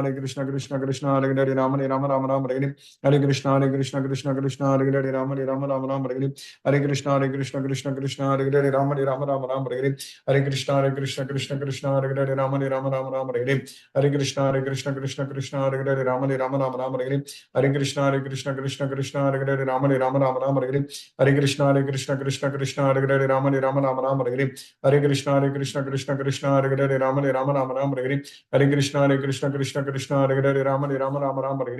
Rama Hare Krishna Krishna Hare Hare Rama Rama Hare Krishna Krishna Hare Hare Rama Rama Hare Krishna Krishna Hare Hare Rama Rama Hare Krishna Krishna Hare Hare Rama Rama Hare Krishna Krishna Hare Hare Rama Rama Hare Krishna Krishna Hare Hare Rama Rama Hare Krishna Krishna Hare Hare Rama Rama Hare Krishna Krishna Hare Hare Rama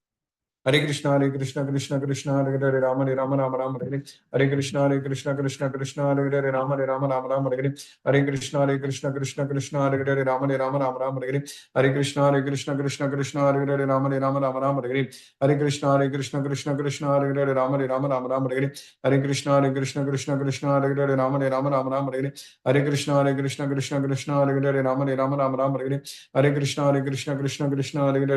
Rama Hare Krishna Krishna Hare Hare Rama Rama Hare Krishna Krishna Hare Hare Rama Rama Hare Krishna Krishna Hare Hare Rama Rama Hare Krishna Krishna Hare Hare Rama Rama Hare Krishna Krishna Hare Hare Rama Rama Hare Krishna Hare Hare Rama Rama Hare Krishna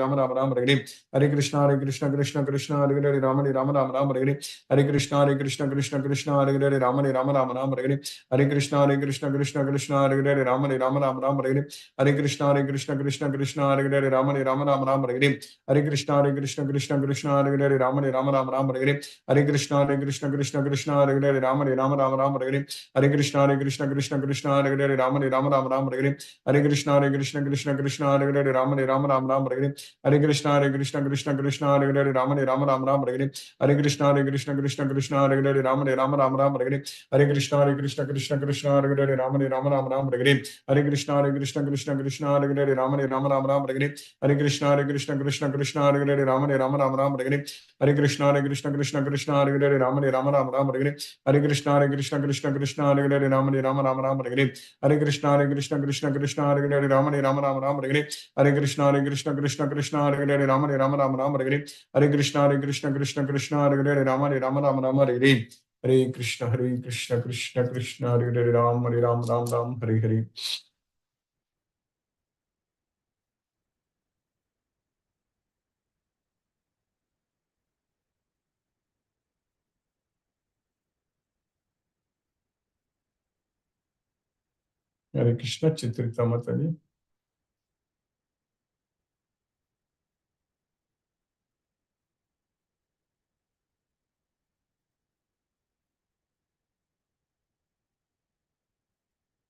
Krishna Hare Hare Rama Rama Hare Krishna Krishna Hare Hare Rama Rama Hare Krishna Krishna Hare Hare Rama Rama Hare Krishna Krishna Hare Hare Rama Rama Hare Krishna Krishna Hare Hare Rama Rama Hare Krishna Krishna Hare Hare Rama Rama Hare Krishna Krishna Hare Hare Rama Rama Hare Krishna Krishna Hare Hare Rama Rama Hare Krishna Krishna Hare Hare Rama Rama Hare Krishna Krishna Hare Hare Ram Hare Hare Hare Krishna Chitrita Matani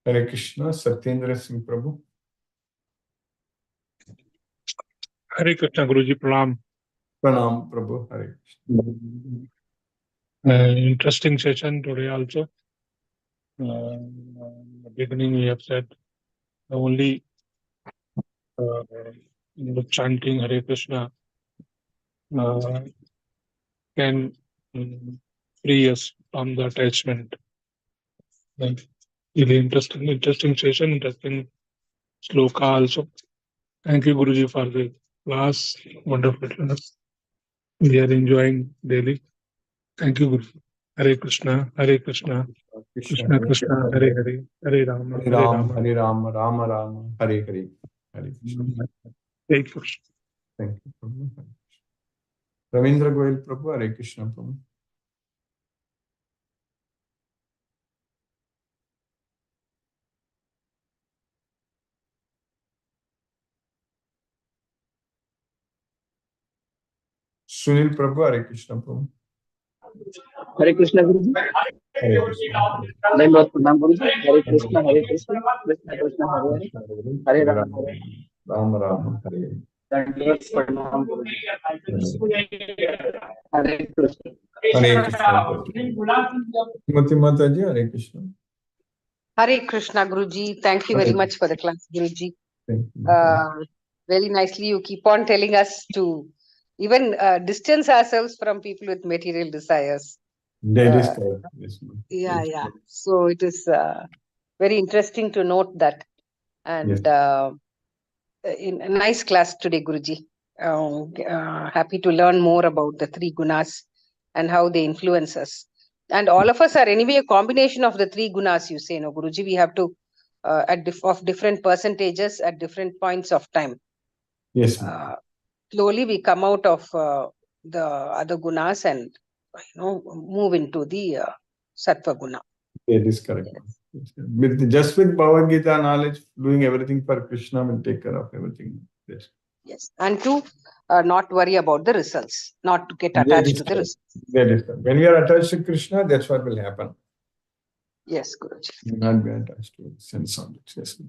Hare Krishna Satyendra Singh Prabhu हरे कृष्ण गुरु जी प्रणाम। Pranam Prabhu. Hare Krishna. Interesting session today also. In the beginning we have said only chanting Hare Krishna can free us from the attachment. Really interesting session, interesting sloka also. Thank you, Guruji, for the class. Wonderful. We are enjoying daily. Thank you, Guruji. Hare Krishna, Hare Krishna, Krishna Krishna, Hare Hare, Hare Rama, Hare Ram, Hare Ram, Rama Rama, Hare Hare. Hare Krishna. Hare Krishna. Thank you, Prabhu. Ravindra Goyal Prabhu, Hare Krishna Prabhu. Sunil Prabhu, Hare Krishna Prabhu. Hare Krishna Guruji. Hare Krishna. Dandavad Pranam Guruji. Hare Krishna, Hare Krishna, Krishna Krishna, Hare Hare, Hare Rama, Rama Rama, Hare. Dandavad Pranam Guruji. Hare Krishna. Hare Krishna. Srimati Mataji, Hare Krishna. Hare Krishna, Guruji. Thank you very much for the class, Guruji. Thank you. Very nicely, you keep on telling us to even distance ourselves from people with material desires. That is correct. Yes, ma'am. Yeah, Yes, yeah. ma'am. So it is very interesting to note that. And in a nice class today, Guruji. Happy to learn more about the three gunas and how they influence us. And all of us are anyway a combination of the three gunas, you say, no, Guruji. We have to, of different percentages at different points of time. Yes, ma'am. Slowly we come out of the other gunas and move into the sattva guna. That is correct. Yes. Just with Bhagavad Gita knowledge, doing everything for Krishna will take care of everything. Yes. Yes, and to not worry about the results, not to get attached to the results. That is correct. When we are attached to Krishna, that's what will happen. Yes, Guruji. We will not be attached to sense objects. Yes.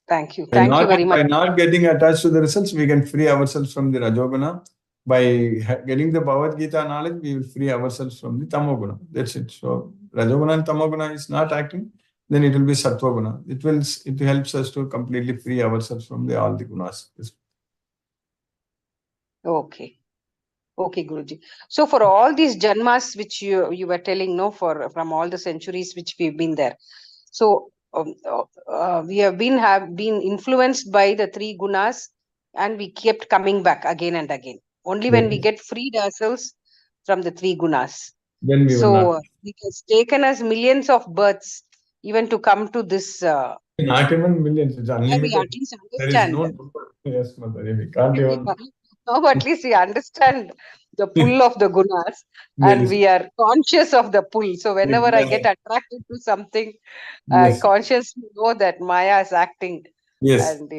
Thank you. Thank you very much. By not getting attached to the results, we can free ourselves from the Rajoguna. By getting the Bhagavad Gita knowledge, we will free ourselves from the Tamoguna. That's it. So Rajoguna and Tamoguna is not acting, then it will be Sattvaguna. It helps us to completely free ourselves from all the gunas. Yes. Okay. Okay, Guruji. So for all these janmas which you were telling, from all the centuries which we've been there. So we have been influenced by the three gunas, and we kept coming back again and again. Only when we get freed ourselves from the three gunas. Then we will not. It has taken us millions of births even to come to this. Not even millions. It's unlimited. We at least There is understand. yes, Mother. We can't even. No, but at least we understand the pull of the gunas, and we are conscious of the pull. So whenever I get attracted to something, I consciously know that Maya is acting. Yes. And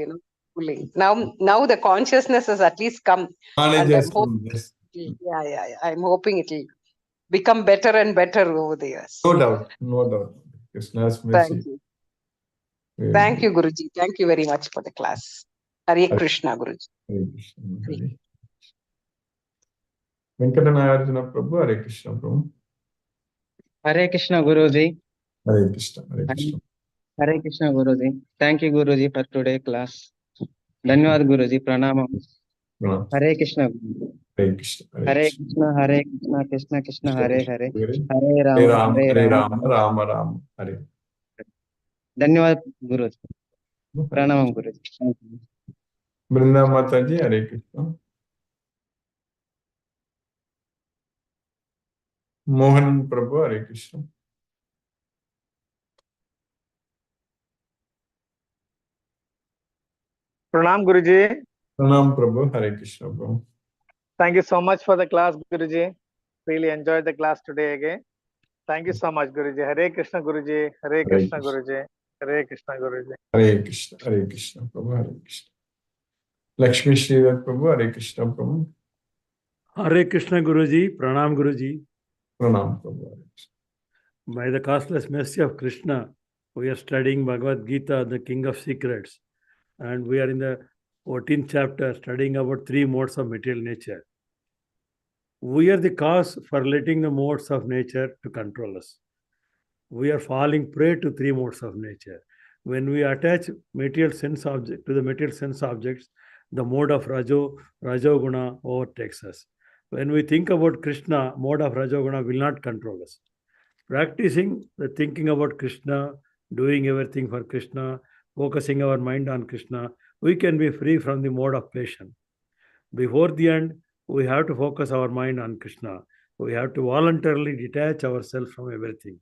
pulling. Now the consciousness has at least come. Knowledge has come. Yes. Yeah. I'm hoping it will become better and better over the years. No doubt. Krishna's mercy. Thank you. Thank you, Guruji. Thank you very much for the class. Hare Krishna, Guruji. Hare Krishna. Venkatanayarjuna Prabhu, Hare Krishna Prabhu. Hare Krishna Guruji. Hare Krishna. Hare Krishna. Hare Krishna Guruji. Thank you Guruji for today's class. Dhanyavad Guruji. Pranamam. Hare Krishna. Hare Krishna. Hare Krishna. Hare Krishna. Krishna Krishna. Hare Hare. Hare Rama. Hare Rama. Rama Rama. Hare. Dhanyavad Guruji. Pranamam Guruji. Brinda Mataji, Hare Krishna. Mohan Prabhu, Hare Krishna. Pranam Guruji. Pranam Prabhu, Hare Krishna Prabhu. Thank you so much for the class, Guruji. Really enjoyed the class today again. Thank you so much, Guruji. Hare Krishna Guruji. Hare Krishna Guruji. Hare Krishna Guruji. Hare Krishna. Hare Krishna Prabhu. Hare Krishna. Lakshmi Sridhar Prabhu, Hare Krishna Prabhu. Hare Krishna Guruji. Pranam Guruji. Pranam Prabhu. Hare Krishna. By the costless mercy of Krishna, we are studying Bhagavad Gita, the King of Secrets. And we are in the 14th chapter, studying about 3 modes of material nature. We are the cause for letting the modes of nature to control us. We are falling prey to 3 modes of nature. When we attach material sense object to the material sense objects, the mode of Rajoguna overtakes us. When we think about Krishna, mode of Rajoguna will not control us. Practicing the thinking about Krishna, doing everything for Krishna, focusing our mind on Krishna, we can be free from the mode of passion. Before the end, we have to focus our mind on Krishna. We have to voluntarily detach ourselves from everything.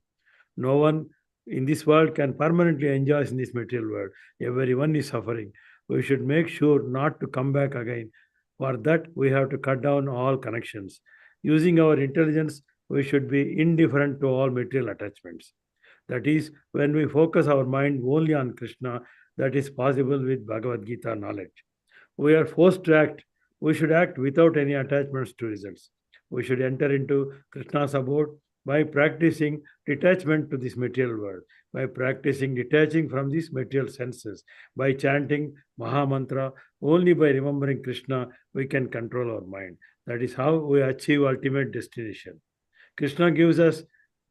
No one in this world can permanently enjoy in this material world. Everyone is suffering. We should make sure not to come back again. For that, we have to cut down all connections. Using our intelligence, we should be indifferent to all material attachments. That is, when we focus our mind only on Krishna, that is possible with Bhagavad Gita knowledge. We are forced to act. We should act without any attachments to results. We should enter into Krishna's abode by practicing detachment to this material world, by practicing detaching from these material senses, by chanting Mahamantra. Only by remembering Krishna, we can control our mind. That is how we achieve ultimate destination. Krishna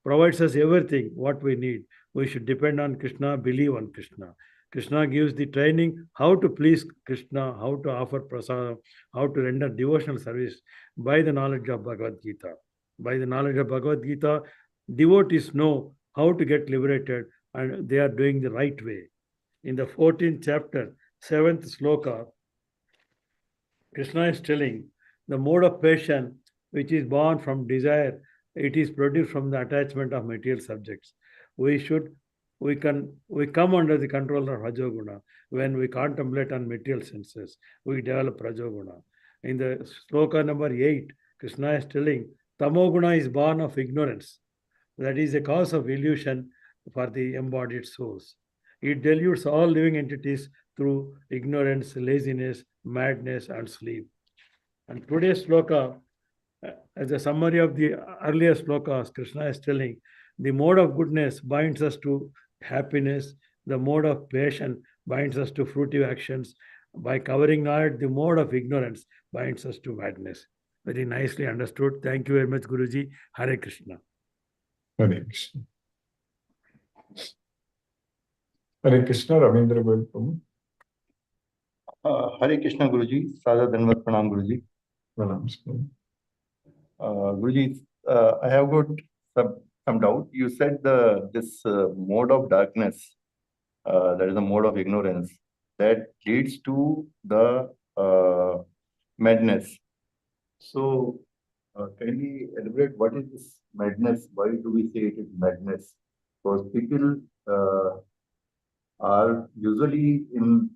provides us everything what we need. We should depend on Krishna, believe on Krishna. Krishna gives the training how to please Krishna, how to offer prasadam, how to render devotional service by the knowledge of Bhagavad Gita. By the knowledge of Bhagavad Gita, devotees know how to get liberated and they are doing the right way. In the 14th chapter, 7th sloka, Krishna is telling the mode of passion which is born from desire, it is produced from the attachment of material subjects. We come under the control of Rajoguna. When we contemplate on material senses, we develop Rajoguna. In the sloka number 8, Krishna is telling Tamoguna is born of ignorance. That is a cause of illusion for the embodied souls. It dilutes all living entities through ignorance, laziness, madness, and sleep. And today's sloka, as a summary of the earlier slokas, Krishna is telling the mode of goodness binds us to happiness, the mode of passion binds us to fruitive actions. By covering knowledge, the mode of ignorance binds us to madness. Very nicely understood. Thank you very much, Guruji. Hare Krishna. Hare Krishna. Hare Krishna, Ravindra Govind. Hare Krishna Guruji, Sada Dhanvat Pranam Guruji. Guruji, I have got some doubt. You said this mode of darkness, that is the mode of ignorance, that leads to the madness. So, can you elaborate what is this madness? Why do we say it is madness? Because people are usually in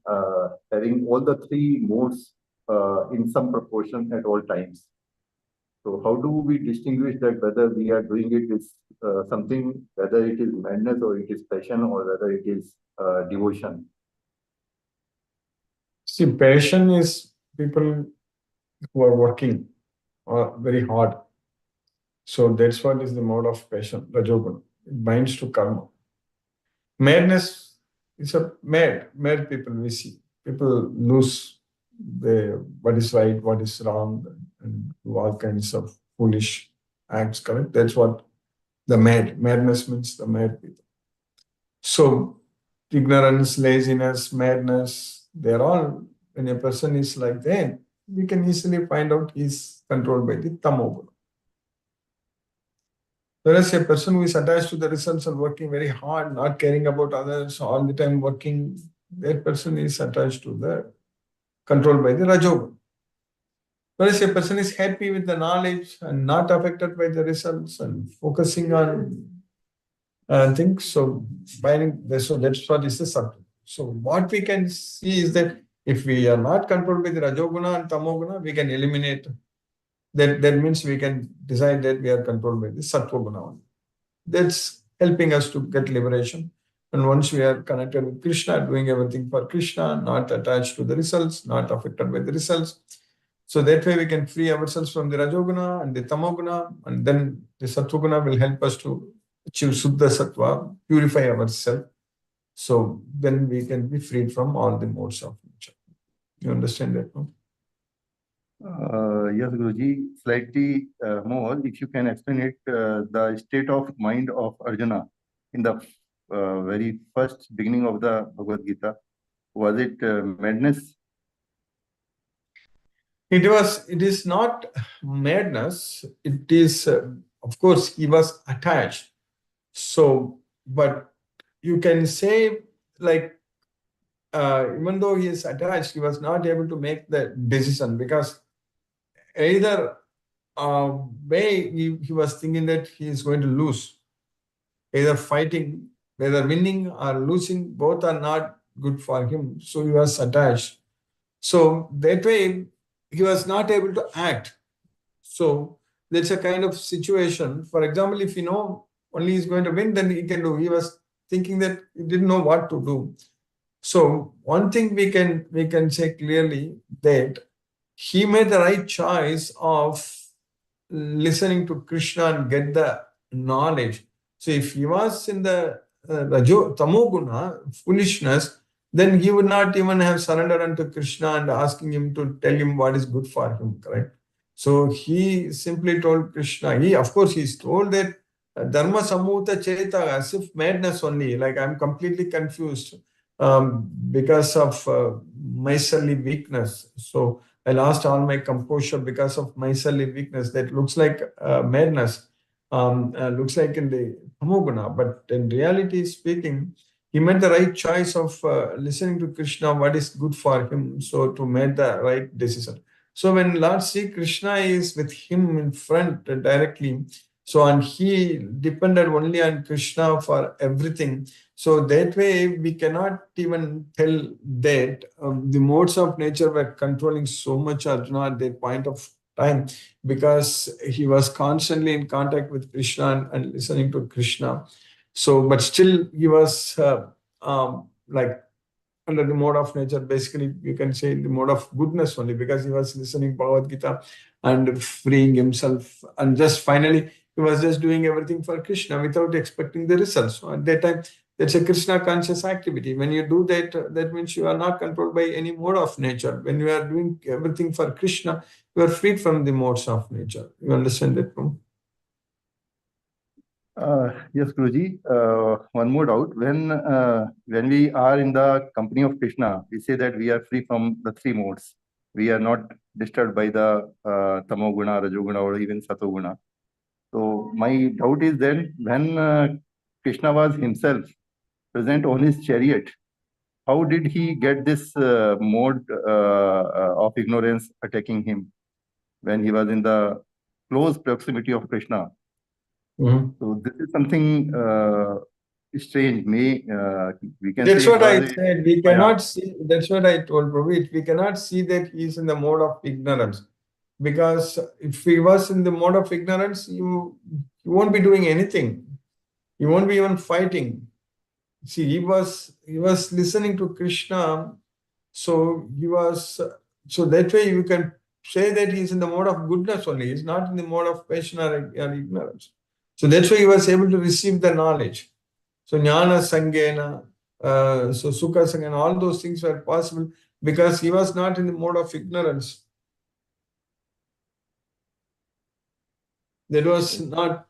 having all the 3 modes in some proportion at all times. So how do we distinguish that whether we are doing it is something, whether it is madness or it is passion or whether it is devotion? See, passion is people who are working very hard. So that's what is the mode of passion, Rajoguna. It binds to karma. Madness is a mad people we see. People lose what is right, what is wrong, and do all kinds of foolish acts, correct? That's what the madness means, the mad people. So ignorance, laziness, madness, they're all, when a person is like that, we can easily find out he's controlled by the tamoguna. Whereas a person who is attached to the results and working very hard, not caring about others, all the time working, that person is attached to the controlled by the rajoguna. Whereas a person is happy with the knowledge and not affected by the results and focusing on things, so that's what is the subject. So what we can see is that if we are not controlled by the rajoguna and tamoguna, we can eliminate. That means we can decide that we are controlled by the sattvaguna only. That's helping us to get liberation. And once we are connected with Krishna, doing everything for Krishna, not attached to the results, not affected by the results. So that way we can free ourselves from the rajoguna and the tamoguna, and then the sattvaguna will help us to achieve Suddha Sattva, purify ourselves. So then we can be freed from all the modes of nature. You understand that? No? Yes, Guruji, slightly more, if you can explain it, the state of mind of Arjuna in the very first beginning of the Bhagavad Gita. Was it madness? It is not madness. It is, of course, he was attached. So, but you can say, like, even though he is attached, he was not able to make the decision, because either way he was thinking that he is going to lose. Either fighting, whether winning or losing, both are not good for him. So he was attached. So that way he was not able to act. So that's a kind of situation. For example, if you know only he's going to win, then he can do. He was thinking that he didn't know what to do. So one thing we can say clearly, that he made the right choice of listening to Krishna and get the knowledge. So if he was in the tamoguna, foolishness, then he would not even have surrendered unto Krishna and asking him to tell him what is good for him, correct? So he simply told Krishna, of course he's told that dharma samuta cheta, as if madness only, like I'm completely confused because of miserly weakness. So I lost all my composure because of miserly weakness. That looks like madness, looks like in the tamoguna, but in reality speaking, he made the right choice of listening to Krishna, what is good for him, so to make the right decision. So when Lord Sri Krishna is with him in front directly, so and he depended only on Krishna for everything. So that way we cannot even tell that the modes of nature were controlling so much Arjuna at that point of time, because he was constantly in contact with Krishna and listening to Krishna. So, but still he was like under the mode of nature, basically you can say the mode of goodness only, because he was listening Bhagavad Gita and freeing himself, and just finally he was just doing everything for Krishna without expecting the results. So at that time, that's a Krishna conscious activity. When you do that, that means you are not controlled by any mode of nature. When you are doing everything for Krishna, you are freed from the modes of nature. You understand that, no? Yes, Guruji. One more doubt. When we are in the company of Krishna, we say that we are free from the three modes. We are not disturbed by the tamoguna, rajoguna, or even satoguna. So my doubt is then, when Krishna was himself present on his chariot, how did he get this mode of ignorance attacking him when he was in the close proximity of Krishna? Mm-hmm. So this is something strange. We can That's say what I it said. We cannot see. That's what I told Prabhu. We cannot see that he is in the mode of ignorance, because if he was in the mode of ignorance, you won't be doing anything. You won't be even fighting. See, he was listening to Krishna, so so that way you can say that he is in the mode of goodness only. He is not in the mode of passion or ignorance. So that's why he was able to receive the knowledge. So jnana sangena, so sukha sangena, all those things were possible because he was not in the mode of ignorance. That was not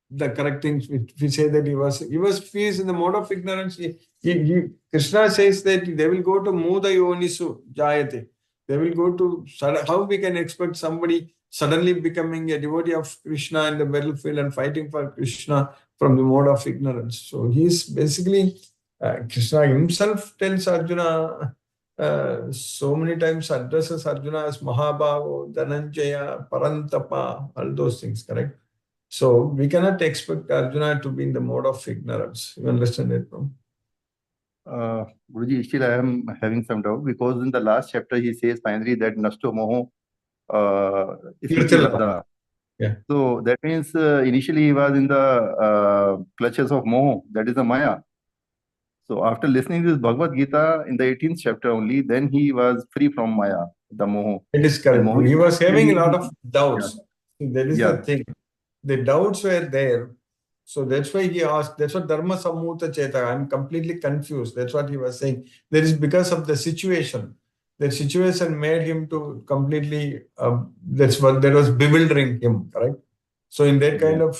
the correct thing. We say that he was in the mode of ignorance. Krishna says that they will go to Muda Yonisu Jayate. They will go to, how we can expect somebody suddenly becoming a devotee of Krishna in the battlefield and fighting for Krishna from the mode of ignorance. So he's basically, Krishna himself tells Arjuna, so many times addresses Arjuna as Mahabhavo, Dhananjaya, Parantapa, all those things, correct? So we cannot expect Arjuna to be in the mode of ignorance. You understand it, no? Guruji, still I am having some doubt, because in the last chapter he says finally that Nasto Moho Smriti Labdha. Yeah. So that means initially he was in the clutches of Moho, that is the Maya. So after listening to this Bhagavad Gita in the 18th chapter only, then he was free from Maya, the Moho. It is correct. He was having a lot of doubts. Yeah. That is the thing. The doubts were there. So that's why he asked, that's what Dharma Sammuta Cheta, I'm completely confused. That's what he was saying. That is because of the situation. that situation made him to completely, that was bewildering him, correct? So in that kind of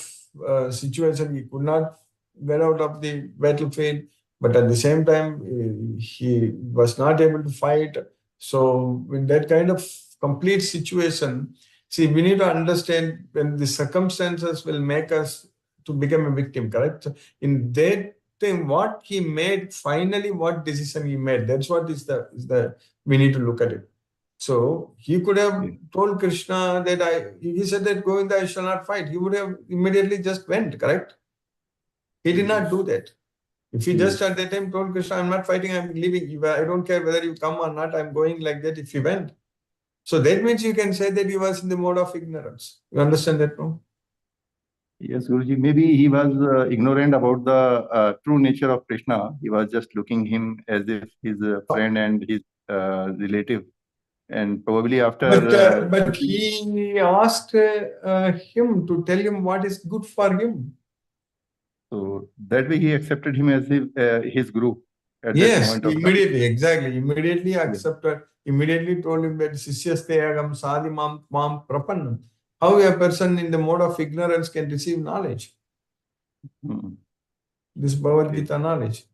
situation, he could not get out of the battlefield, but at the same time, he was not able to fight. So in that kind of complete situation, see, we need to understand when the circumstances will make us to become a victim, correct? So in that time, what he made, finally, what decision he made, that's what is the we need to look at it. So he could have told Krishna that he said that Govinda, I shall not fight. He would have immediately just went, correct? He did not do that. If he just at that time told Krishna, I'm not fighting, I'm leaving. I don't care whether you come or not, I'm going like that, if he went. So that means you can say that he was in the mode of ignorance. You understand that, no? Yes, Guruji. Maybe he was ignorant about the true nature of Krishna. He was just looking him as if his friend and his relative. And probably after... But he asked him to tell him what is good for him. So that way he accepted him as his guru at that Yes, moment of time. immediately, exactly. Immediately accepted, immediately told him that Sisyasteyagam Sadi Mam Prapannam. How a person in the mode of ignorance can receive knowledge? This Bhagavad Gita knowledge.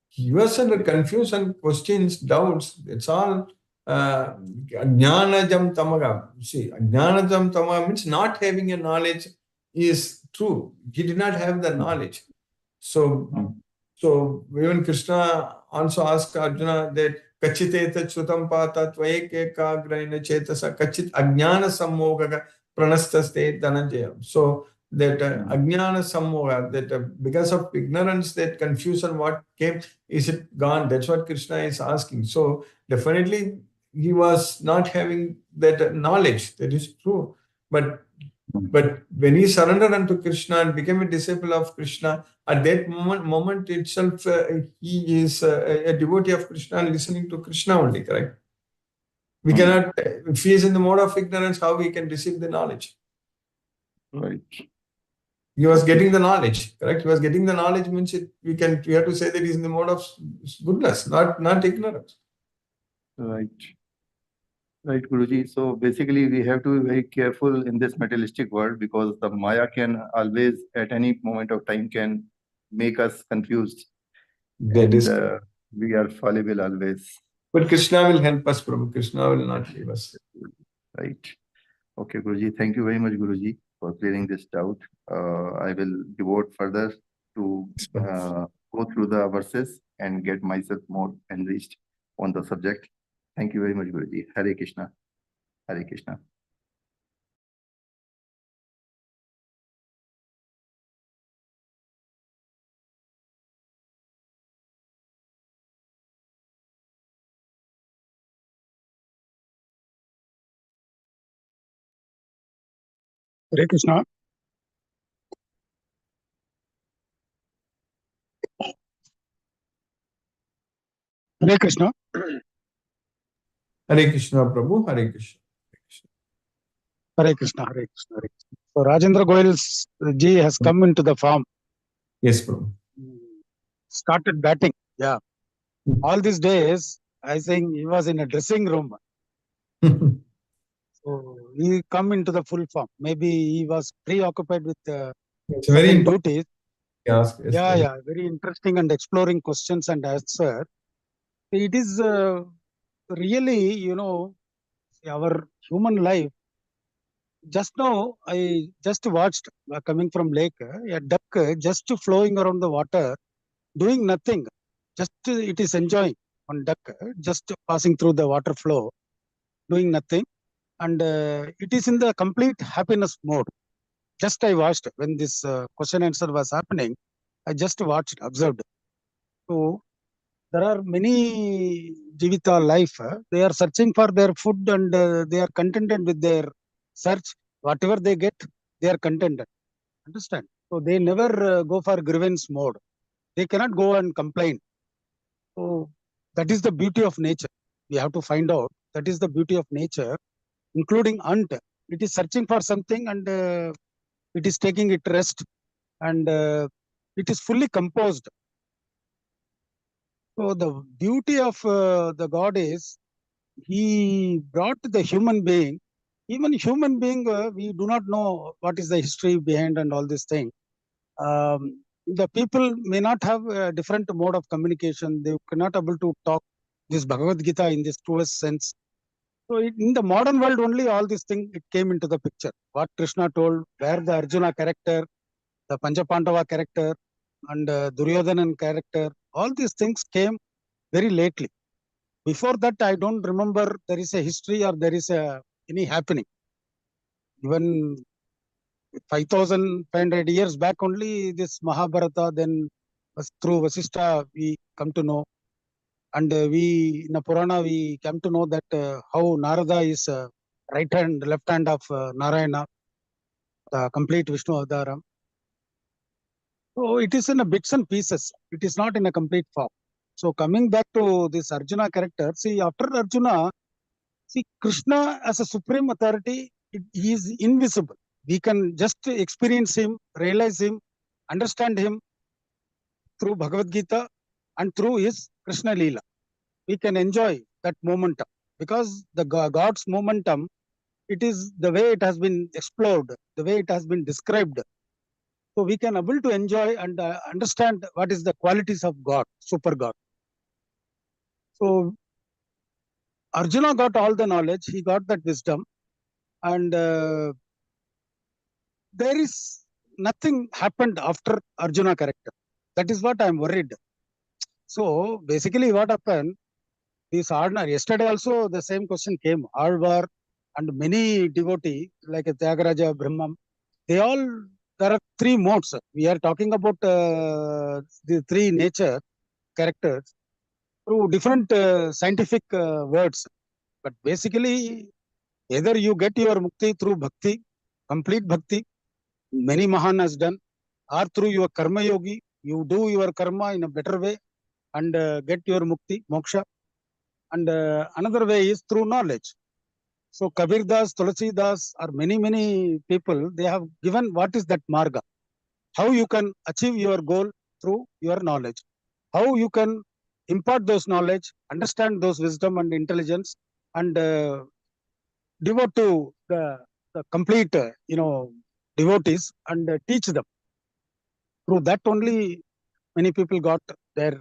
He was under confusion, questions, doubts. It's all Jnanajam Tamaga. See, Jnanajam Tamaga means not having a knowledge is true. He did not have the knowledge. So even Krishna also asked Arjuna that Kachiteta Chutam Pata Tvayeke Kagraina Chetasa Kachit Ajnana Sammogaga Pranastaste Dhananjayam. So that Ajnana Sammoga, that because of ignorance, that confusion, what came, is it gone? That's what Krishna is asking. So definitely he was not having that knowledge. That is true. But when he surrendered unto Krishna and became a disciple of Krishna, at that moment itself, he is a devotee of Krishna and listening to Krishna only, correct? We cannot, if he is in the mode of ignorance, how we can receive the knowledge? Right. He was getting the knowledge, correct? He was getting the knowledge means we have to say that he is in the mode of goodness, not ignorance. Right. Right, Guruji. So basically, we have to be very careful in this materialistic world because the Maya can always, at any moment of time, can make us confused. That is we are fallible always. But Krishna will help us, Prabhu. Krishna will not leave us. Right. Okay, Guruji. Thank you very much, Guruji, for clearing this doubt. I will devote further to go through the verses and get myself more enriched on the subject. Thank you very much, Guruji. Hare Krishna. Hare Krishna. Hare Krishna. Hare Krishna. Hare Krishna, Prabhu. Hare Krishna. Hare Krishna. Hare Krishna. Hare Krishna. So Rajendra Goyal ji has come into the farm. Yes, Prabhu. Started batting. Yeah. All these days, I think he was in a dressing room. So he come into the full form. Maybe he was preoccupied with certain duties. Yes, Yeah. Very interesting and exploring questions and answer. It is really, our human life. Just now, I just watched coming from lake, a duck just flowing around the water, doing nothing. Just it is enjoying one duck, just passing through the water flow, doing nothing. And it is in the complete happiness mode. Just I watched when this question answer was happening. I just watched, observed. So there are many Jivita life. They are searching for their food and they are contented with their search. Whatever they get, they are contented. Understand? So they never go for grievance mode. They cannot go and complain. So that is the beauty of nature. We have to find out that is the beauty of nature, including ant. It is searching for something and it is taking it rest and it is fully composed. So the beauty of the God is he brought the human being. Even human being, we do not know what is the history behind and all this thing. The people may not have a different mode of communication. They cannot able to talk this Bhagavad Gita in this truest sense. So in the modern world only all these things it came into the picture. What Krishna told, where the Arjuna character, the Panchapandava character, and Duryodhanan character, all these things came very lately. Before that, I don't remember there is a history or there is any happening. Even 5,500 years back only this Mahabharata, then through Vasishtha we come to know. And we, in the Purana, we came to know that how Narada is right hand, left hand of Narayana, the complete Vishnu Avtaram. So it is in a bits and pieces. It is not in a complete form. So coming back to this Arjuna character, see after Arjuna, see Krishna as a supreme authority, he is invisible. We can just experience him, realize him, understand him through Bhagavad Gita and through his Krishna Leela. We can enjoy that momentum because the God's momentum, it is the way it has been explored, the way it has been described. So we can able to enjoy and understand what is the qualities of God, super God. So Arjuna got all the knowledge, he got that wisdom, and there is nothing happened after Arjuna character. That is what I am worried. So basically what happened, this ordinary, yesterday also the same question came, Alvar and many devotee like Tyagaraja, Brahmam, they all, there are three modes. We are talking about the three nature characters through different scientific words. But basically, either you get your mukti through bhakti, complete bhakti, many Mahan has done, or through your karma yogi, you do your karma in a better way and get your mukti, moksha. And another way is through knowledge. So Kabir Das, Tulasi Das, or many people, they have given what is that marga. How you can achieve your goal through your knowledge. How you can impart those knowledge, understand those wisdom and intelligence, and devote to the complete, devotees and teach them. Through that only many people got their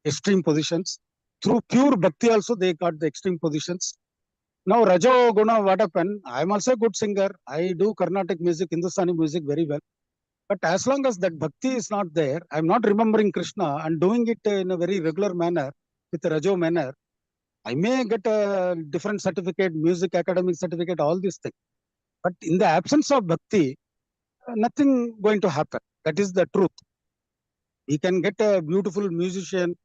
extreme positions. Through pure bhakti also they got the extreme positions. Now Rajo Guna, what happened? I am also a good singer. I do Carnatic music, Hindustani music very well. But as long as that bhakti is not there, I am not remembering Krishna and doing it in a very regular manner, with a Rajo manner, I may get a different certificate, music academic certificate, all these things. But in the absence of bhakti, nothing going to happen. That is the truth. We can get a beautiful musician.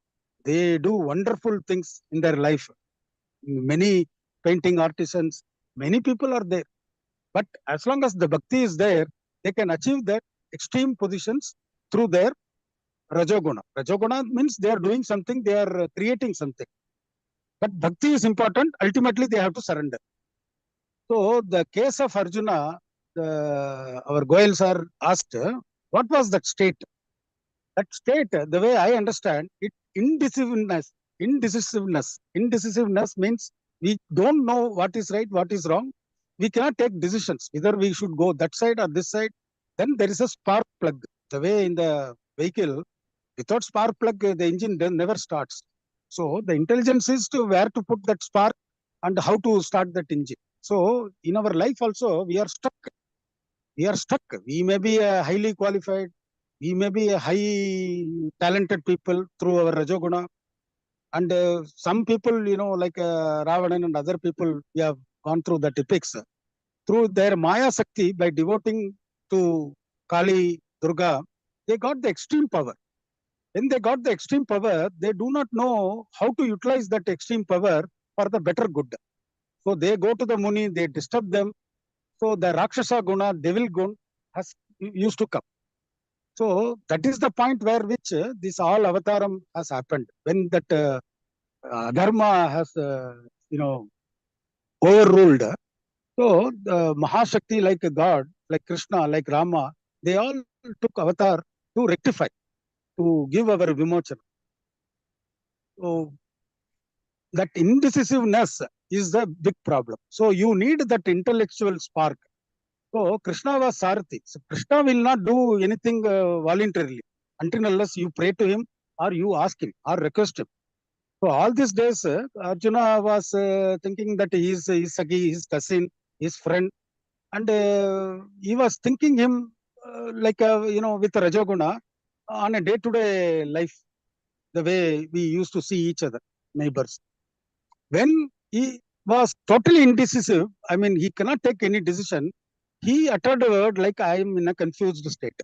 They do wonderful things in their life. Many painting artisans, many people are there. But as long as the bhakti is there, they can achieve that extreme positions through their Rajoguna. Rajoguna means they are doing something, they are creating something. But bhakti is important. Ultimately, they have to surrender. So the case of Arjuna, our Goyals are asked, what was that state? That state, the way I understand it, indecisiveness. Indecisiveness means we don't know what is right, what is wrong. We cannot take decisions, whether we should go that side or this side. Then there is a spark plug. The way in the vehicle, without spark plug, the engine never starts. So the intelligence is to where to put that spark and how to start that engine. So in our life also, we are stuck. We are stuck. We may be highly qualified. We may be a high talented people through our Rajoguna. And some people, like Ravanan and other people, we have gone through that epics. Through their Maya Sakti, by devoting to Kali, Durga, they got the extreme power. When they got the extreme power, they do not know how to utilize that extreme power for the better good. So they go to the Muni, they disturb them. So the Rakshasa Guna, Devil Gun has used to come. So that is the point where which this all avataram has happened. When that dharma has, overruled. So the Mahashakti like a God, like Krishna, like Rama, they all took avatar to rectify, to give our vimochana. So that indecisiveness is the big problem. So you need that intellectual spark. So Krishna was Sarthi. So Krishna will not do anything voluntarily until unless you pray to him or you ask him or request him. So all these days, Arjuna was thinking that he is his Sagi, his cousin, his friend, and he was thinking him like with Rajoguna on a day-to-day life, the way we used to see each other, neighbors. When he was totally indecisive, I mean, he cannot take any decision. He uttered a word like, I am in a confused state.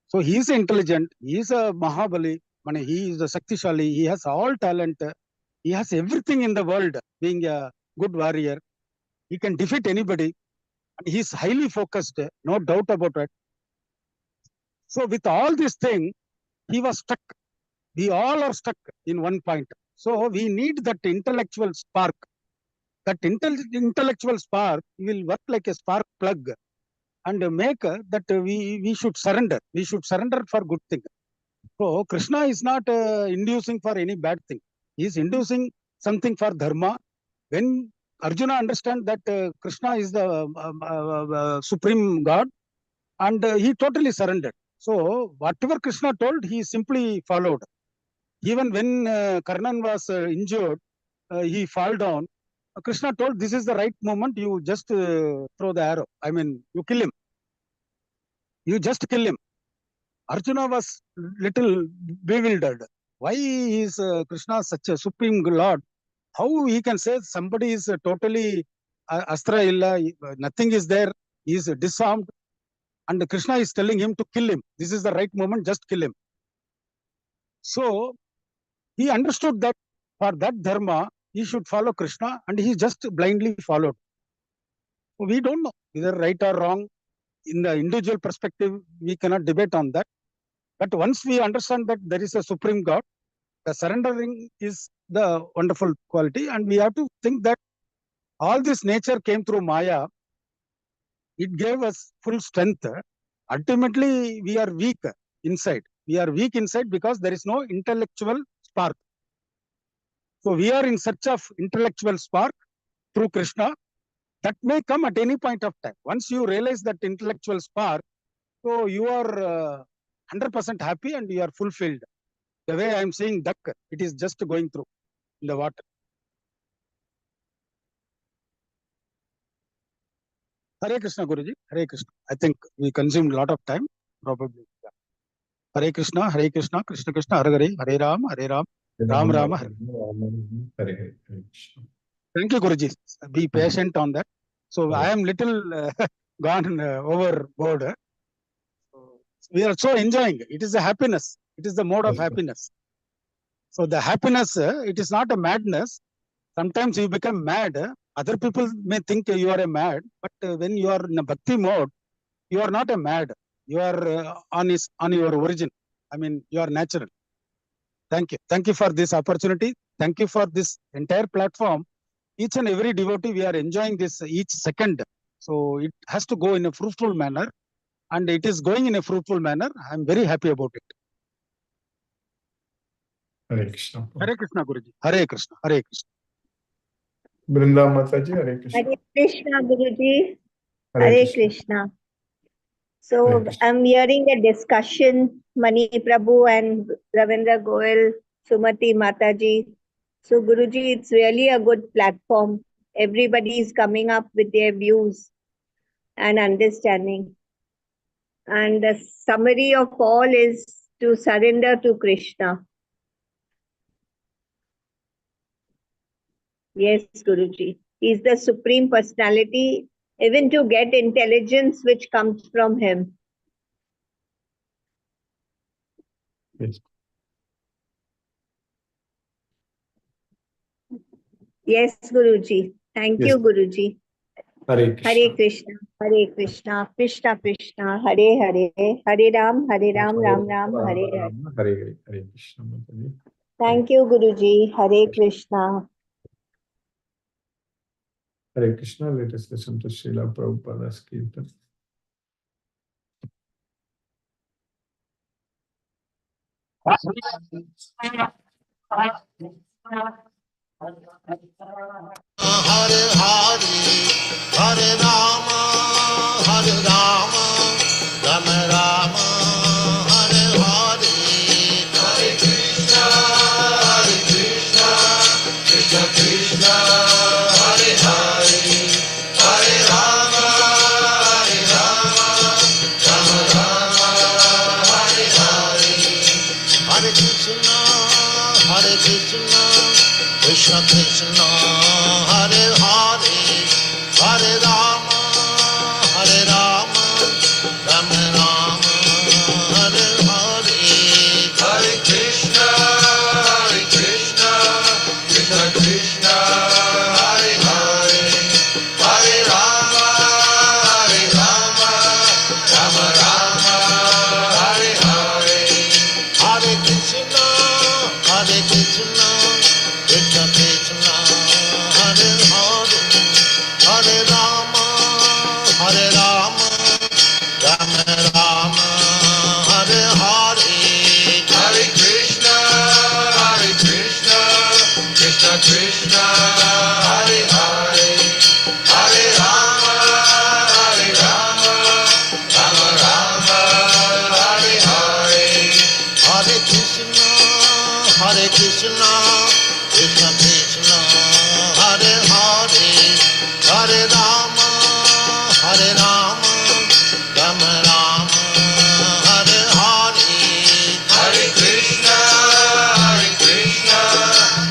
So he is intelligent. He is a Mahabali. He is a Shaktishali. He has all talent. He has everything in the world. Being a good warrior, he can defeat anybody. He is highly focused. No doubt about it. So with all these things, he was stuck. We all are stuck in one point. So we need that intellectual spark. That intellectual spark will work like a spark plug and make that we should surrender. We should surrender for good thing. So Krishna is not inducing for any bad thing. He is inducing something for dharma. When Arjuna understands that Krishna is the supreme God, and he totally surrendered. So whatever Krishna told, he simply followed. Even when Karnan was injured, he fall down. Krishna told, this is the right moment. You just throw the arrow. I mean, you kill him. You just kill him. Arjuna was little bewildered. Why is Krishna such a supreme Lord? How he can say somebody is totally astra illa, nothing is there, he is disarmed, and Krishna is telling him to kill him. This is the right moment, just kill him. So he understood that for that dharma, he should follow Krishna, and he just blindly followed. We don't know whether right or wrong. In the individual perspective, we cannot debate on that. But once we understand that there is a supreme God, the surrendering is the wonderful quality. And we have to think that all this nature came through Maya. It gave us full strength. Ultimately, we are weak inside. We are weak inside because there is no intellectual spark. So we are in search of intellectual spark through Krishna. That may come at any point of time. Once you realize that intellectual spark, so you are 100% happy and you are fulfilled. The way I am seeing duck, it is just going through in the water. Hare Krishna, Guruji. Hare Krishna. I think we consumed a lot of time, probably. Yeah. Hare Krishna, Krishna Krishna, Hare Hare, Hare Ram, Ram Rama, Hare. Thank you, Guruji. Be patient on that. So I am little gone overboard. So we are so enjoying. It is a happiness. It is the mode of happiness. So the happiness, it is not a madness. Sometimes you become mad. Other people may think you are a mad, but when you are in a bhakti mode, you are not a mad. You are on your origin. I mean, you are natural. Thank you. Thank you for this opportunity. Thank you for this entire platform. Each and every devotee, we are enjoying this each second. So it has to go in a fruitful manner, and it is going in a fruitful manner. I am very happy about it. Hare Krishna. Hare Krishna, Guruji. Hare Krishna. Hare Krishna. Brinda Mataji, Hare Krishna. Hare Krishna, Guruji. Hare Hare Krishna. Krishna. So Hare Krishna. I'm hearing a discussion, Mani Prabhu and Ravindra Goel, Sumati Mataji. So Guruji, it's really a good platform. Everybody is coming up with their views and understanding. And the summary of all is to surrender to Krishna. Yes, Guruji. He's the Supreme Personality, even to get intelligence which comes from him. Yes. Yes, Guruji. Thank Yes. you, Guruji. Hare Krishna. Hare Krishna. Hare Krishna. Krishna Krishna. Hare Hare. Hare Ram. Ram Ram. Hare Hare. Hare Hare. Hare Krishna. Mataji. Thank you, Guruji. Hare Krishna. Hare Krishna. Let us listen to Srila Prabhupada's Kirtan. Hare Hare, Hare Rama, Rama Rama, Hare Hare, Hare Krishna, Krishna Krishna, Hare Hare, Hare Rama, Rama Rama, Hare Hare, Hare Krishna, Krishna Krishna, Hare Hare, Hare Rama, Rama Rama, Hare Hare, Hare Krishna, Krishna Krishna, Hare Hare, Hare Rama, Rama Rama, Hare Hare, Hare Krishna, Krishna Krishna, Hare Hare, Hare Rama, Rama Rama, Hare Hare, Hare Krishna, Krishna Krishna, Hare Hare, Hare Rama, Rama Rama, Hare Hare, Hare Krishna, Krishna Krishna, Hare Hare, Hare Rama, Rama Rama, Hare Hare, Hare Krishna,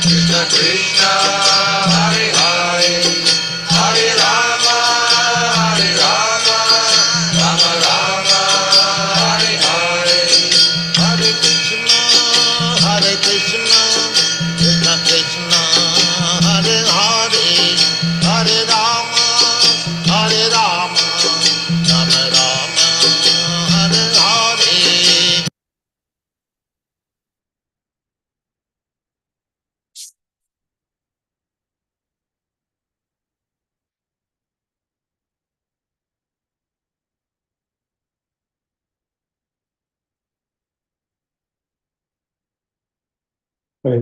Krishna Krishna, Hare Hare, Hare Rama, Rama Rama, Hare Hare, Hare Krishna, Krishna Krishna, Hare Hare, Hare Rama, Rama Rama, Hare Hare. Hare